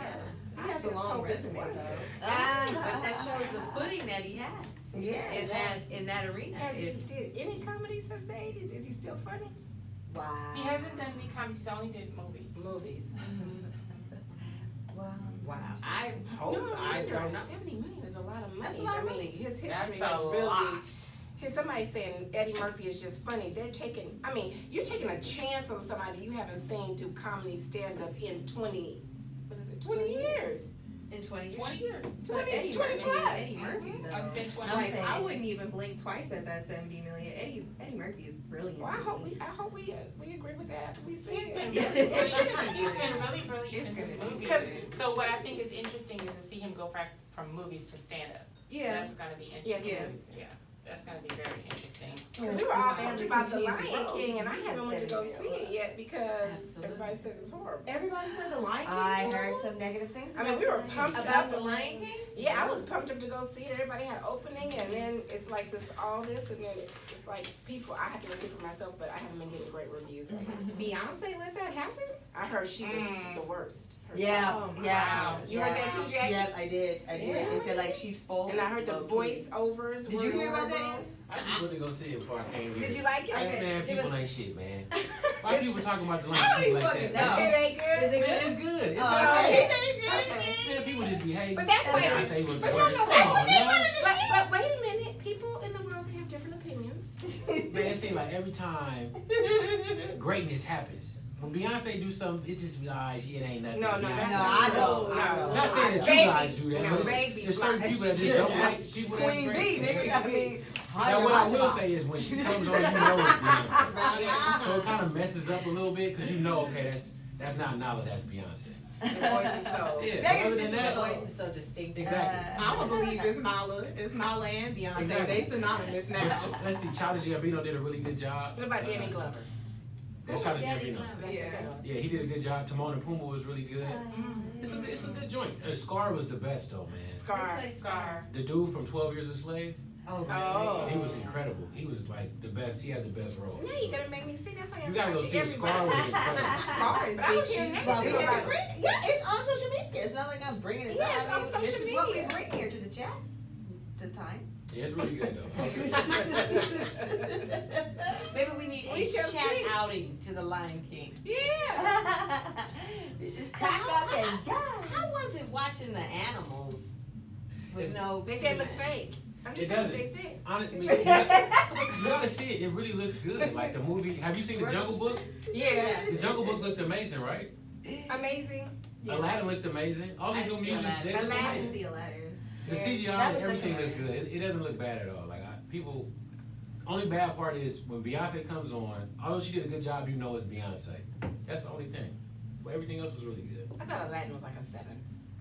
He has a long resume though. But that shows the footing that he has Yeah. in that arena. Has he did any comedy since the 80s? Is he still funny? Wow. He hasn't done any comedies, he's only did movies. Movies. Wow. Wow, I hope, No, I don't know. 70 million is a lot of money. That's a lot of money. His history That's has a really. lot. Somebody saying Eddie Murphy is just funny. You're taking a chance on somebody you haven't seen do comedy stand up in 20 years. In 20 years. 20 years. 20 plus. Eddie Murphy though. It's been 20 Like, years. I wouldn't even blink twice at that 70 million. Eddie Murphy is brilliant. Well, I to hope me. we agree with that after we see He's been it. really brilliant. He's been really brilliant in his It's movies. Because- So what I think is interesting is to see him go back from movies to stand up. Yeah. That's gonna be Yes, interesting. yeah. Yeah, that's gonna be very interesting. Because we were all Family pumped about The continues to Lion grow. King, and I haven't went to go see it yet because Absolutely. everybody says it's horrible. Everybody said the Lion King. I heard some negative things. I mean, we were pumped About up. the Lion King? Yeah, I was pumped up to go see it. Everybody had opening, and then it's like all this, and then it's like people. I have to go see it for myself, but I haven't been getting great reviews. Beyonce let that happen? I heard she was the worst. herself. Yeah, Oh, my yeah. God. You heard that too, Jackie? Yep, I did. They said like she spoke. And I heard the voiceovers. Did were you hear about that? horrible. I just went to go see it before I came here. Did you like it? Hey, man, Give people us- ain't shit, man. Why people talking about the I Lion don't King even like fucking that? know. It ain't good. Is it Man, it's good. It's Oh, alright. Okay. Man, people just behave. But that's why- I say was the But no, worst. no, Come that's on, what they now. wanted to But wait a minute, people in the world can have different opinions. Man, it seems like every time greatness happens, when Beyonce do something, it just be like, it ain't nothing. No, Beyonce. that's No, not I true. know, No. I know. Not saying that you Baby. guys do that, No, but baby there's certain fly. people that just don't like people that's Queen great. B, nigga. I mean, Now, what I will say is when she comes on, you know it's Beyonce. So it kind of messes up a little bit because you know, okay, that's not Nala, that's Beyonce. The voice is so. Yeah, They but other just than that, look- Voice is so distinct. exactly. I'ma believe it's Nala. It's Nala and Beyonce. Exactly. They synonymous now. But let's see, Childish Gambino did a really good job. What about Danny Glover? That's Childish Gambino. That's Yeah. what Yeah, he did a good job. Timon and Pumbaa was really good. It's a good joint. Scar was the best though, man. Scar. Scar. The dude from 12 Years a Slave, Oh, Oh. he was incredible. He was like the best. He had the best role. Now you're gonna make me see. That's why You I'm gotta go talking see to it. Scar everybody. was incredible. Scar is But I was big hearing shoes. negative Well, about Yeah, it's on social media. It's not like I'm bringing it Yeah, up. it's on This social is what we media. bring here to the chat. To time. Yeah, it's really good though. Maybe we need We a shall chat see. outing to the Lion King. Yeah. You just So pack how, up and go. how was it watching the animals with It's- no? They said it looked fake. I'm just It saying what doesn't. they said. Honestly, you gotta see it. It really looks good. Like the movie. Have you seen the Jungle Book? Yeah. The Jungle Book looked amazing, right? Amazing. Aladdin looked amazing. All these I new see music, Aladdin. they look I Aladdin. didn't see Aladdin. The That CGI, was everything looking looks good. It doesn't look bad at all. Like people, only bad part is when Beyonce comes on. Although she did a good job, you know it's Beyonce. That's the only thing. But everything else was really good. I thought Aladdin was like a 7.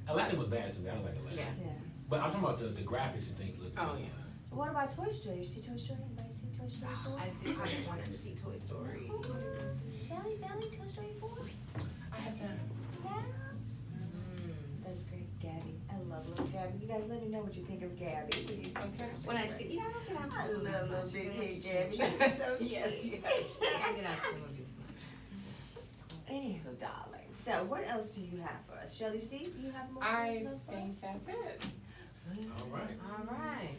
Aladdin was bad too. I don't like Aladdin. Yeah. Yeah. But I'm talking about the graphics and things look good. Oh, yeah. What about Toy Story? You see Toy Story? Anybody see Toy Story 4? I see. I wanted to see Toy Story. Shelly Belly, Toy Story 4? I have to. Yeah. That's great, Gabby. I love little Gabby. You guys let me know what you think of Gabby. When I see, I don't get out I to movies love little much. big You head have to Gabby. change. So Yes, cute. I don't get out to movies much. Anywho, darling. So what else do you have for us? Shelly C, do you have more? I love for us? think that's it. All right. All right.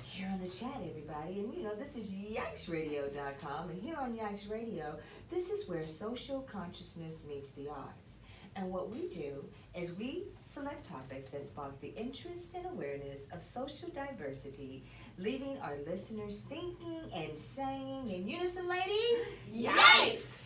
Here on the chat, everybody, and this is yikesradio.com, and here on Yikes Radio, this is where social consciousness meets the arts. And what we do is we select topics that spark the interest and awareness of social diversity, leaving our listeners thinking and saying in unison, ladies, yikes!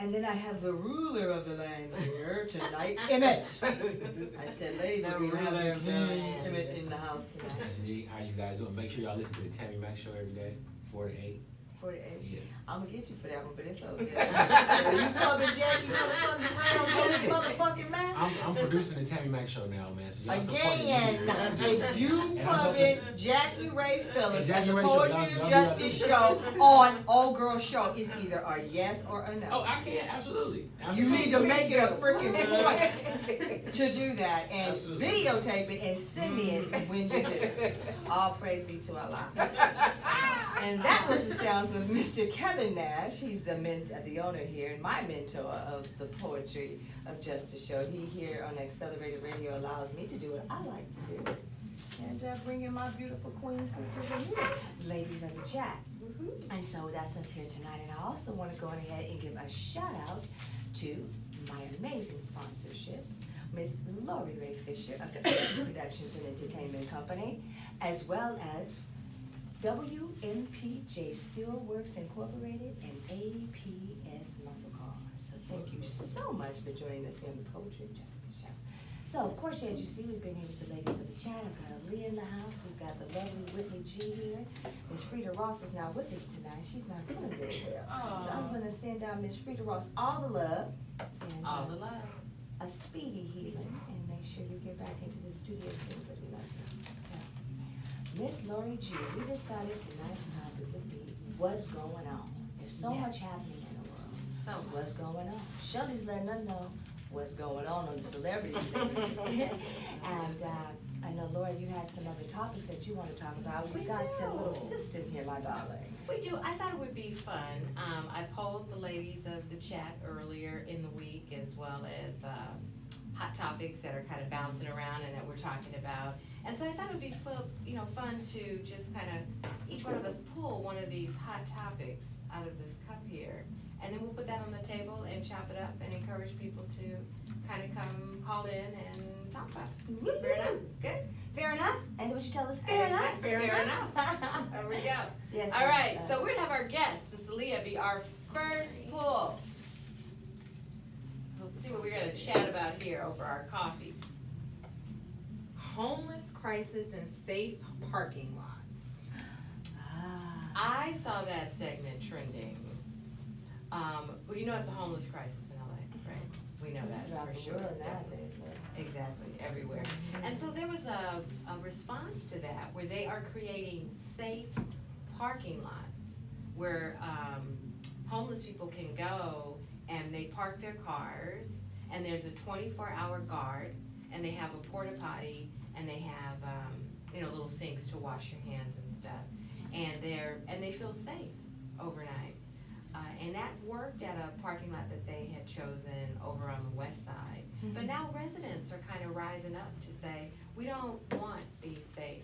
And then I have the ruler of the land here tonight, Emmett. I said, ladies, The we have ruler the of the king land. Emmett in the house tonight. Cassidy, how you guys doing? Make sure y'all listen to the Tammy Mac Show every day, 4 to 8. 48. Yeah. I'm gonna get you for that one, but it's okay. You coming, Jack? You motherfucking on this motherfucking man? I'm producing the Tammy Mac Show now, man. So y'all support me Again, here. if you And I'm pubbing Jackie Ray Phillips Jackie and the Ray Show, Poetry y'all of be Justice show on Old Girl Show, it's either a yes or a no. Oh, I can, absolutely. You Absolutely. need to make it a freaking point to do that and Absolutely. videotape it and send me it when you do. All praise be to Allah. And that was the sounds of Mr. Kevin Nash. He's the owner here and my mentor of the Poetry of Justice show. He here on Accelerated Radio allows me to do what I like to do. And bring in my beautiful queen sisters and you, ladies of the chat. And so that's us here tonight. And I also want to go ahead and give a shout out to my amazing sponsorship, Miss Lori Ray Fisher of the Productions and Entertainment Company, as well as WMPJ Steelworks Incorporated and APS Muscle Cars. So thank you so much for joining us here on the Poetry of Justice show. So of course, as you see, we've been here with the ladies of the chat. I've got Aaliyah in the house. We've got the lovely Whitney G here. Miss Frida Ross is not with us tonight. She's not feeling very well. So I'm gonna send out Miss Frida Ross all the love and All the love. a speedy healing, and make sure you get back into the studio soon because we love you. So, Miss Lori G, we decided tonight's topic would be what's going on. There's so much happening in the world. So much. What's going on? Shelly's letting us know what's going on the celebrity segment. And I know, Laura, you had some other topics that you want to talk about. We We got the do. little system here, my darling. We do. I thought it would be fun. I polled the ladies of the chat earlier in the week, as well as hot topics that are kind of bouncing around and that we're talking about. And so I thought it would be fun to just kind of each one of us pull one of these hot topics out of this cup here, and then we'll put that on the table and chop it up and encourage people to kind of come call in and talk about it. Fair enough. Good. Fair enough? And would you tell us fair enough? Fair enough. There we go. Yes. All right, so we're gonna have our guest, Miss Aaliyah, be our first pull. Let's see what we're gonna chat about here over our coffee. Homeless crisis and safe parking lots. I saw that segment trending. Well, you know it's a homeless crisis in LA, right? We know that Throughout for the sure. world definitely. nowadays, yeah. Exactly, everywhere. And so there was a response to that where they are creating safe parking lots where homeless people can go and they park their cars and there's a 24-hour guard and they have a porta potty and they have little sinks to wash your hands and stuff. And they feel safe overnight. And that worked at a parking lot that they had chosen over on the west side. But now residents are kind of rising up to say, we don't want these safe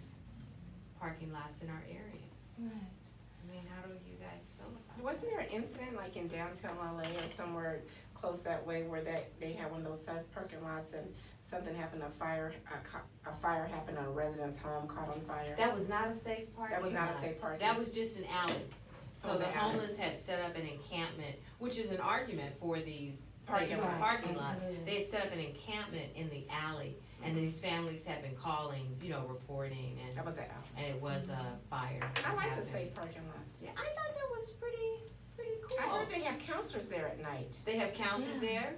parking lots in our areas. I mean, how do you guys feel about it? Wasn't there an incident like in downtown LA or somewhere close that way where they had one of those safe parking lots and something happened, a fire happened, a resident's home caught on fire? That was not a safe parking That was not a lot. safe parking. That was just an alley. So Oh, it was the an alley. homeless had set up an encampment, which is an argument for these Parking safe lots, parking lots. absolutely. They had set up an encampment in the alley, and these families had been calling, reporting, and That was an alley. it was a fire. I like the happened. safe parking lots. Yeah, I thought that was pretty cool. I heard they have counselors there at night. They have counselors there.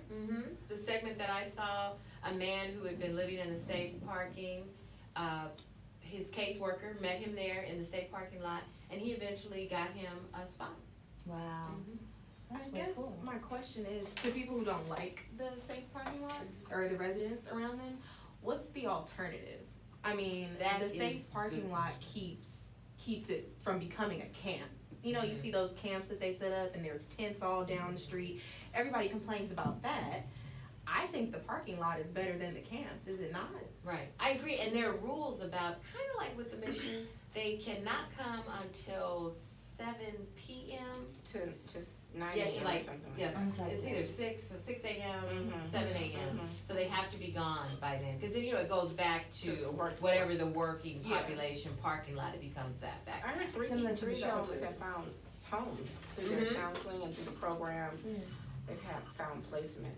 The segment that I saw, a man who had been living in the safe parking, his caseworker met him there in the safe parking lot, and he eventually got him a spot. Wow. I That's way guess cool. my question is, to people who don't like the safe parking lots or the residents around them, what's the alternative? I mean, That the is safe parking good. lot keeps it from becoming a camp. You know, you see those camps that they set up and there's tents all down the street. Everybody complains about that. I think the parking lot is better than the camps, is it not? Right, I agree, and there are rules about, kind of like with the mission, they cannot come until 7 p.m. To 9 Yeah, a.m. to or like, something like yes, that. I was like it's that. either 6 a.m., Mhm. 7 a.m., Mhm. so they have to be gone by then, because then, it goes back To the to work- whatever the working Yeah. population parking lot, it becomes that back. I heard Similar to three the of the homeless shelters. have found homes through their Mhm. counseling and through the program. they've had found placement.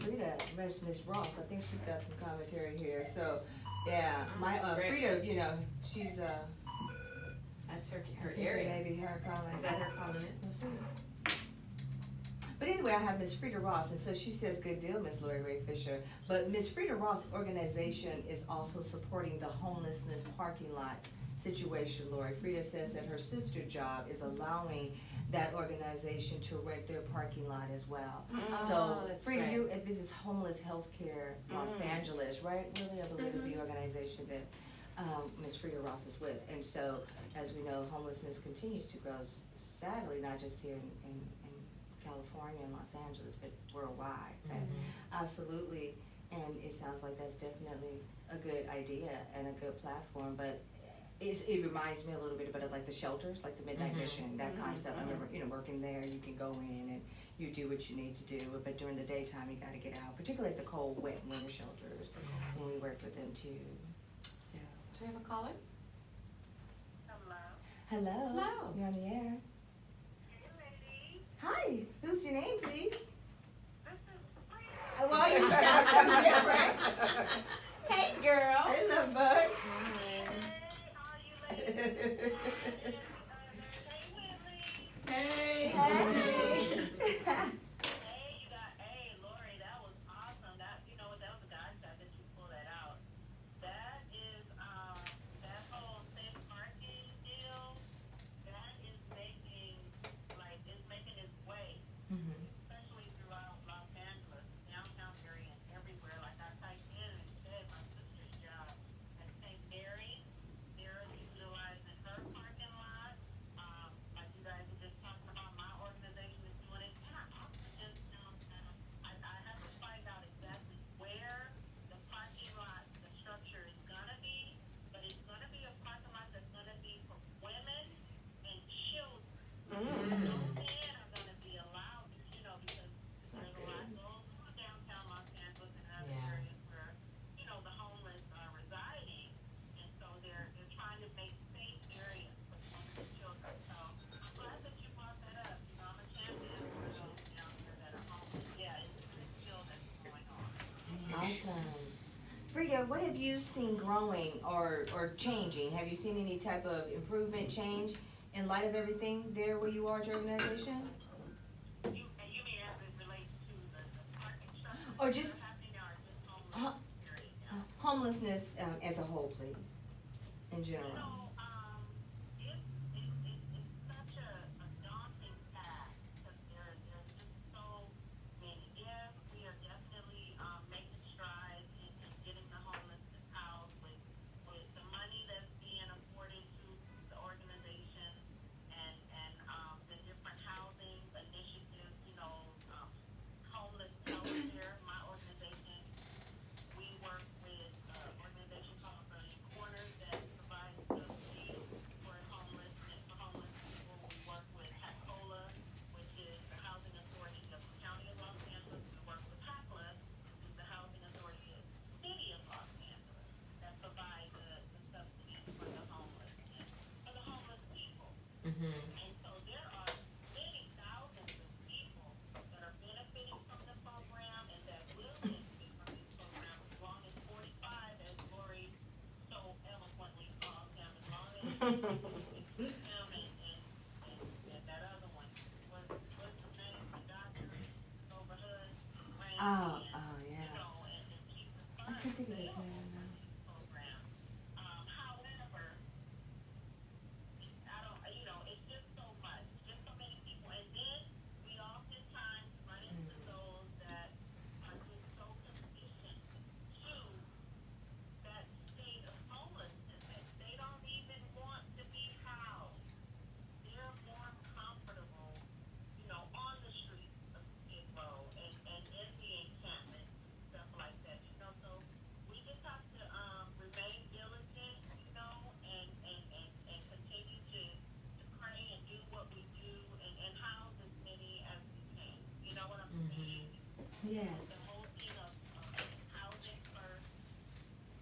Frida, Miss Ross, I think she's got some commentary here, so, yeah, my, Frida, you know, she's, That's her I think area. maybe her comment. Is that her calling it? We'll see. But anyway, I have Miss Frida Ross, and so she says, good deal, Miss Lori Ray Fisher. But Miss Frida Ross' organization is also supporting the homelessness parking lot situation, Lori. Frida says that her sister job is allowing that organization to rent their parking lot as well. So, that's Frida, right. you, it was Homeless Healthcare Los Angeles, right? Really, I believe is the organization that, Ms. Frida Ross is with. And so, as we know, homelessness continues to grow, sadly, not just here in California and Los Angeles, but worldwide. Right? Absolutely, and it sounds like that's definitely a good idea and a good platform, but it reminds me a little bit about like the shelters, like the Midnight Mission, that kind of stuff. I remember, you know, working there, you can go in and you do what you need to do, but during the daytime, you gotta get out, particularly at the cold, wet winter shelters, and we work with them too, so. Do we have a caller? Hello. Hello. You're on the air. Hi, who's your name, please? Well, you sound so different. Hey, girl. Hey, love bug. Hey. Hey. Lori, that was awesome. That, you know what, that was a godsend that you pulled that out. That is, that whole safe parking deal, that is making, like, it's making its way, especially throughout Los Angeles, downtown area, and everywhere. Like, I typed in and said my sister's job at St. Mary, they're utilizing her parking lot. Like you guys were just talking about, my organization is doing it. And I also just, I have to find out exactly where the parking lot, the structure is gonna be, but it's gonna be a parking lot that's gonna be for women and children. No men are gonna be allowed, you know, because there's a lot going on downtown Los Angeles and other areas where, you know, the homeless are residing. And so they're trying to make safe areas for women and children. So I'm glad that you brought that up. You know, I'm a champion for those down here that are homeless. Yeah, it's a good deal that's going on. Awesome. Frida, what have you seen growing or changing? Have you seen any type of improvement, change in light of everything there where you are at your organization? And you mean as it relates to the parking structure? Or just- that are happening or just Uh, homeless period? Yeah. Homelessness as a whole, please, in You general. know, it's such a daunting task because there's just so many. Yes, we are definitely making strides in getting the homelessness housed with the money that's being afforded to the organization and the different housing initiatives. You know, homeless healthcare. My organization, we work with an organization called Brilliant Corners that provides subsidies for homeless people. We work with HACOLA, which is the Housing Authority of the County of Los Angeles. We work with HACLA, which is the Housing Authority of the City of Los Angeles, that provide the subsidies for the homeless and for the homeless people. And so there are many thousands of people that are benefiting from the program and that will benefit from this program as long as 45, as Lori so eloquently calls them, as long as him and that other one. What's the name? The doctor over Hood, Randy, Oh, and, yeah. you know, and keep the I funds can't think of his available name for now. these programs. However, I don't, you know, it's just so much, just so many people. And then we oftentimes run into those that are just so conditioned to that state of homelessness that they don't even want to be housed. They're more comfortable, you know, on the streets of Skid Row and in the encampment, stuff like that, you know. So we just have to remain diligent, you know, and continue to pray and do what we do and house as many as we can. You know what I'm saying? Yes. The whole thing of housing first,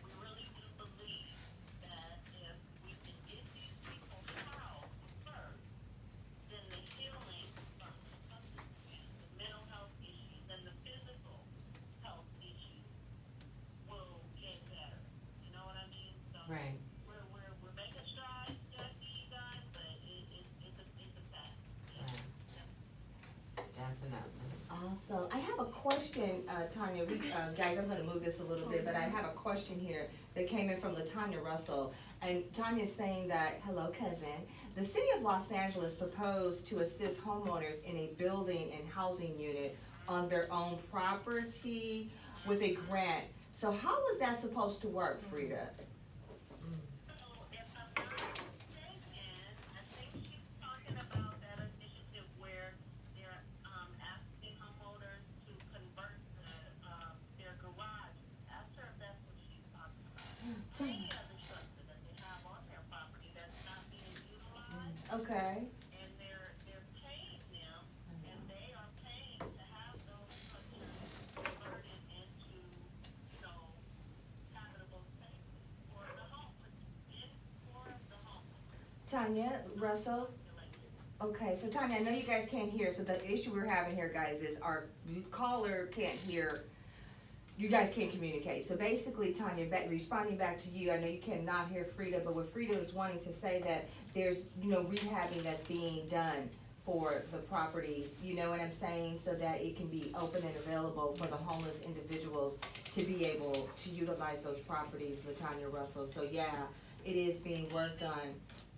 we really do believe that if we can get these people housed first, then the healing from the substance abuse, the mental definitely. Also, I have a question, Tanya, guys, I'm gonna move this a little bit, but I have a question here that came in from LaTanya Russell. And Tanya's saying that, hello cousin, the city of Los Angeles proposed to assist homeowners in a building and housing unit on their own property with a grant. So how was that supposed to work, Frida? So if I'm not mistaken, I think she's talking about that initiative where they're, asking homeowners to convert their garage. Ask her if that's what she's talking about. Any other structure that they have on their property that's not being utilized, Okay, and they're paying them, and they are paying to have those structures converted into, habitable spaces for the homeless, for the homeless Tanya Russell. population. Okay, so Tanya, I know you guys can't hear, so the issue we're having here, guys, is our caller can't hear. You guys can't communicate. So basically, Tanya, responding back to you, I know you cannot hear Frida, but what Frida is wanting to say that there's, rehabbing that's being done for the properties, you know what I'm saying? So that it can be open and available for the homeless individuals to be able to utilize those properties, LaTanya Russell. So yeah, it is being worked on.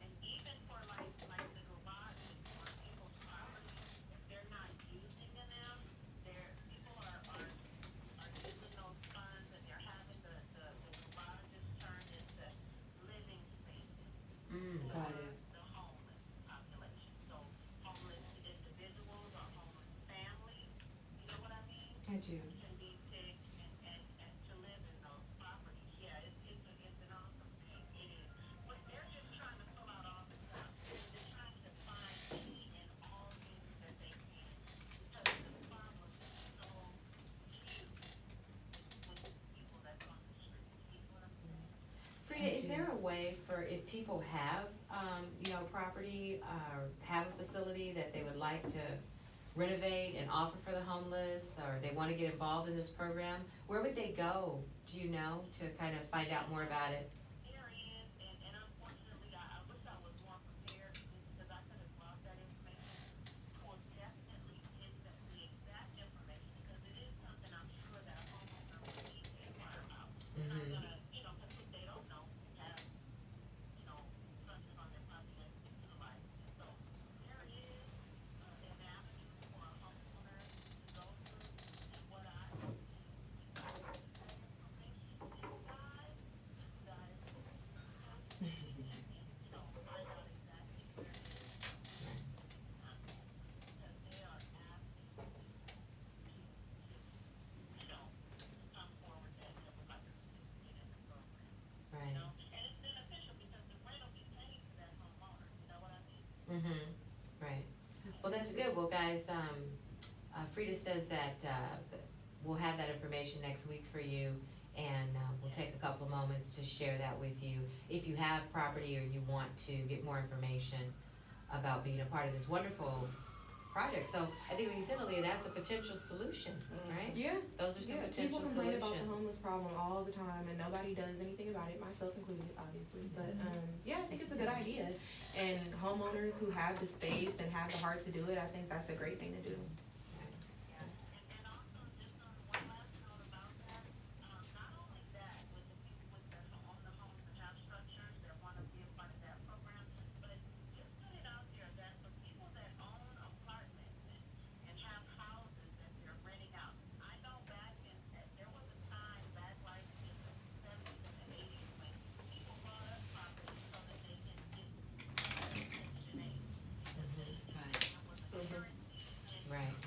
And even for like the garages on people's property, if they're not using them, people are using those funds and they're having the garages turned into living spaces Got for it. the homeless population. So homeless individuals or homeless families, you know what I mean? I do. Can be picked and to live in those properties. Yeah, it's an awesome thing. It is. But they're just trying to pull out all the stuff. They're trying to find any and all things that they can. Because the problem is so huge with people that's on the street. You know what I'm saying? Frida, is there a way for, if people have, property, or have a facility that they would like to renovate and offer for the homeless, or they wanna get involved in this program, where would they go, do you know, to kind of find out more about it? There is, and unfortunately, I wish I was more prepared because I could have brought that information. Will definitely get the exact information because it is something I'm sure that a homeowner will need to inquire about. And I'm gonna, because if they don't know, have, structures on their property that can be utilized. And so there is an avenue for a homeowner to go through. And what I would do is information inside, guys, find out exactly where it is. Because they are asking to come forward and would like to participate in the program. Right. And it's beneficial because the rent will be paid to that homeowner, you know what I mean? Mm-hmm, right. Well, that's good. Well, guys, Frida says that, we'll have that information next week for you, and, we'll take a couple of moments to share that with you. If you have property or you want to get more information about being a part of this wonderful project. So I think what you said, Aaliyah, that's a potential solution, right? Yeah. Those are some Yeah, potential people complain solutions. about the homeless problem all the time, and nobody does anything about it, myself included, obviously. But yeah, I think it's a good idea. And homeowners who have the space and have the heart to do it, I think that's a great thing to do. And also, just on one last note about that, not only that, with the people that own the homes and have structures that wanna be a part of that program, but just put it out there that for people that own apartments and have houses that they're renting out, I know there was a time back like in the 70s and the 80s when people bought up properties so that they can get Section 8. Because there was a guarantee in Right.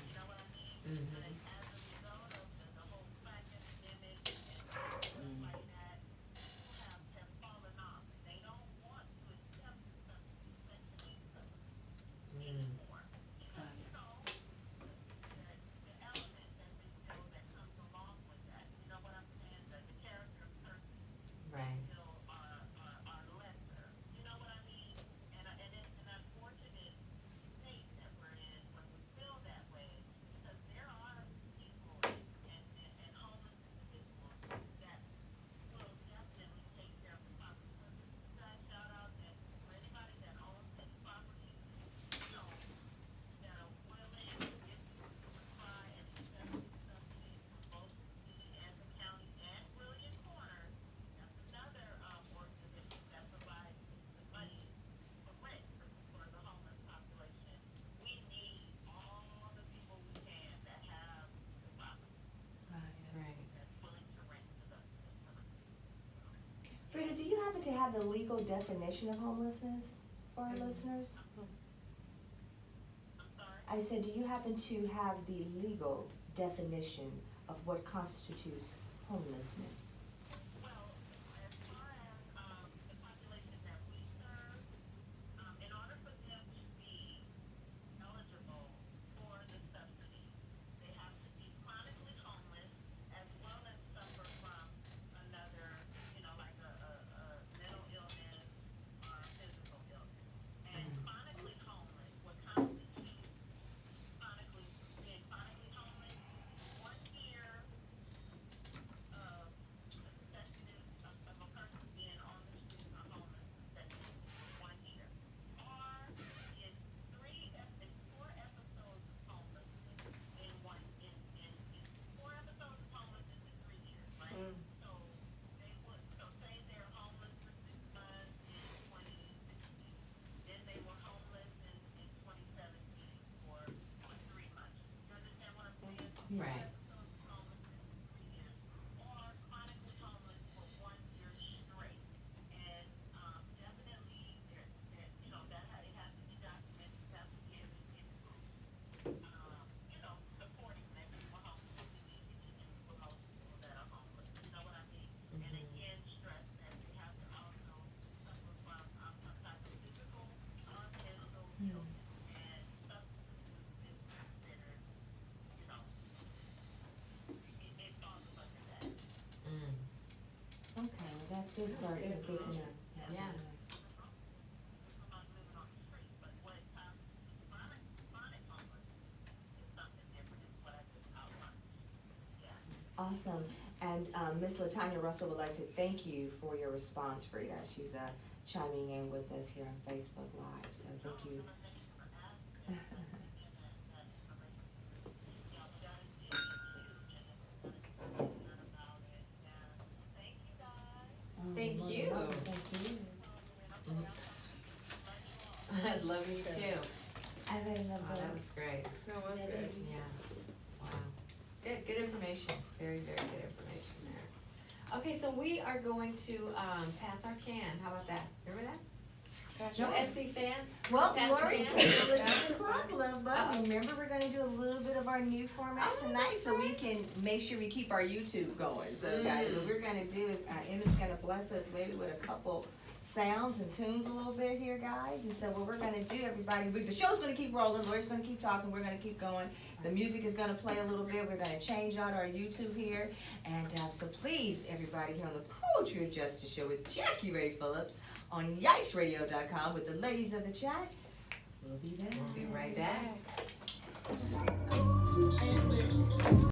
happen to have the legal definition of homelessness for our listeners? I said, do you happen to have the legal definition of what constitutes homelessness? Well, as far as, the population that we serve, in order for them to be eligible for the subsidy, they have to be chronically homeless as well as suffer from another, like a mental illness or a physical illness. And chronically homeless, what constitutes being chronically homeless, 1 year of consecutive, of a person being on the street or homeless consecutive 1 year. Or it's 4 episodes of homelessness in 4 episodes of homelessness in 3 years, right? So say they're homeless for 6 months in 2016, then they were homeless in 2017 for 3 months. You understand what I'm saying? Right. Episodes of homelessness in 3 years, or chronically homeless for 1 year straight. And, definitely, that it has to be documented, it has to be able to get proof. Supporting that people are homeless, we need to do for most people that are homeless, you know what I mean? And again, stress that they have to also suffer from, some type of physical, mental illness, and substance abuse is considered, it falls under that. Okay, that's good for, good to know. Yeah. Somebody living on the street, but what constitutes chronic homeless is something different, is what I just outlined. Yeah. Awesome. And Ms. LaTanya Russell would like to thank you for your response, Frida. She's chiming in with us here on Facebook Live, so thank you. Thank you. Thank you. I love you too. I very much. Oh, that was great. That was good. Yeah. Wow. Good information. Very, very good information there. Okay, so we are going to, pass our can. How about that? Remember that? No SC fans? Well, Pass Lori, the it's can? 11 o'clock, love bug. Remember, we're gonna do a little bit of our new format tonight, so we can make sure we keep our YouTube going. So guys, what we're gonna do is, Emma's gonna bless us maybe with a couple sounds and tunes a little bit here, guys. And so what we're gonna do, everybody, the show's gonna keep rolling, Lori's gonna keep talking, we're gonna keep going. The music is gonna play a little bit, we're gonna change out our YouTube here. And so please, everybody, here on the Poetry of Justice Show with Jackie Ray Phillips on yikesradio.com with the ladies of the chat. We'll be back. We'll be right back.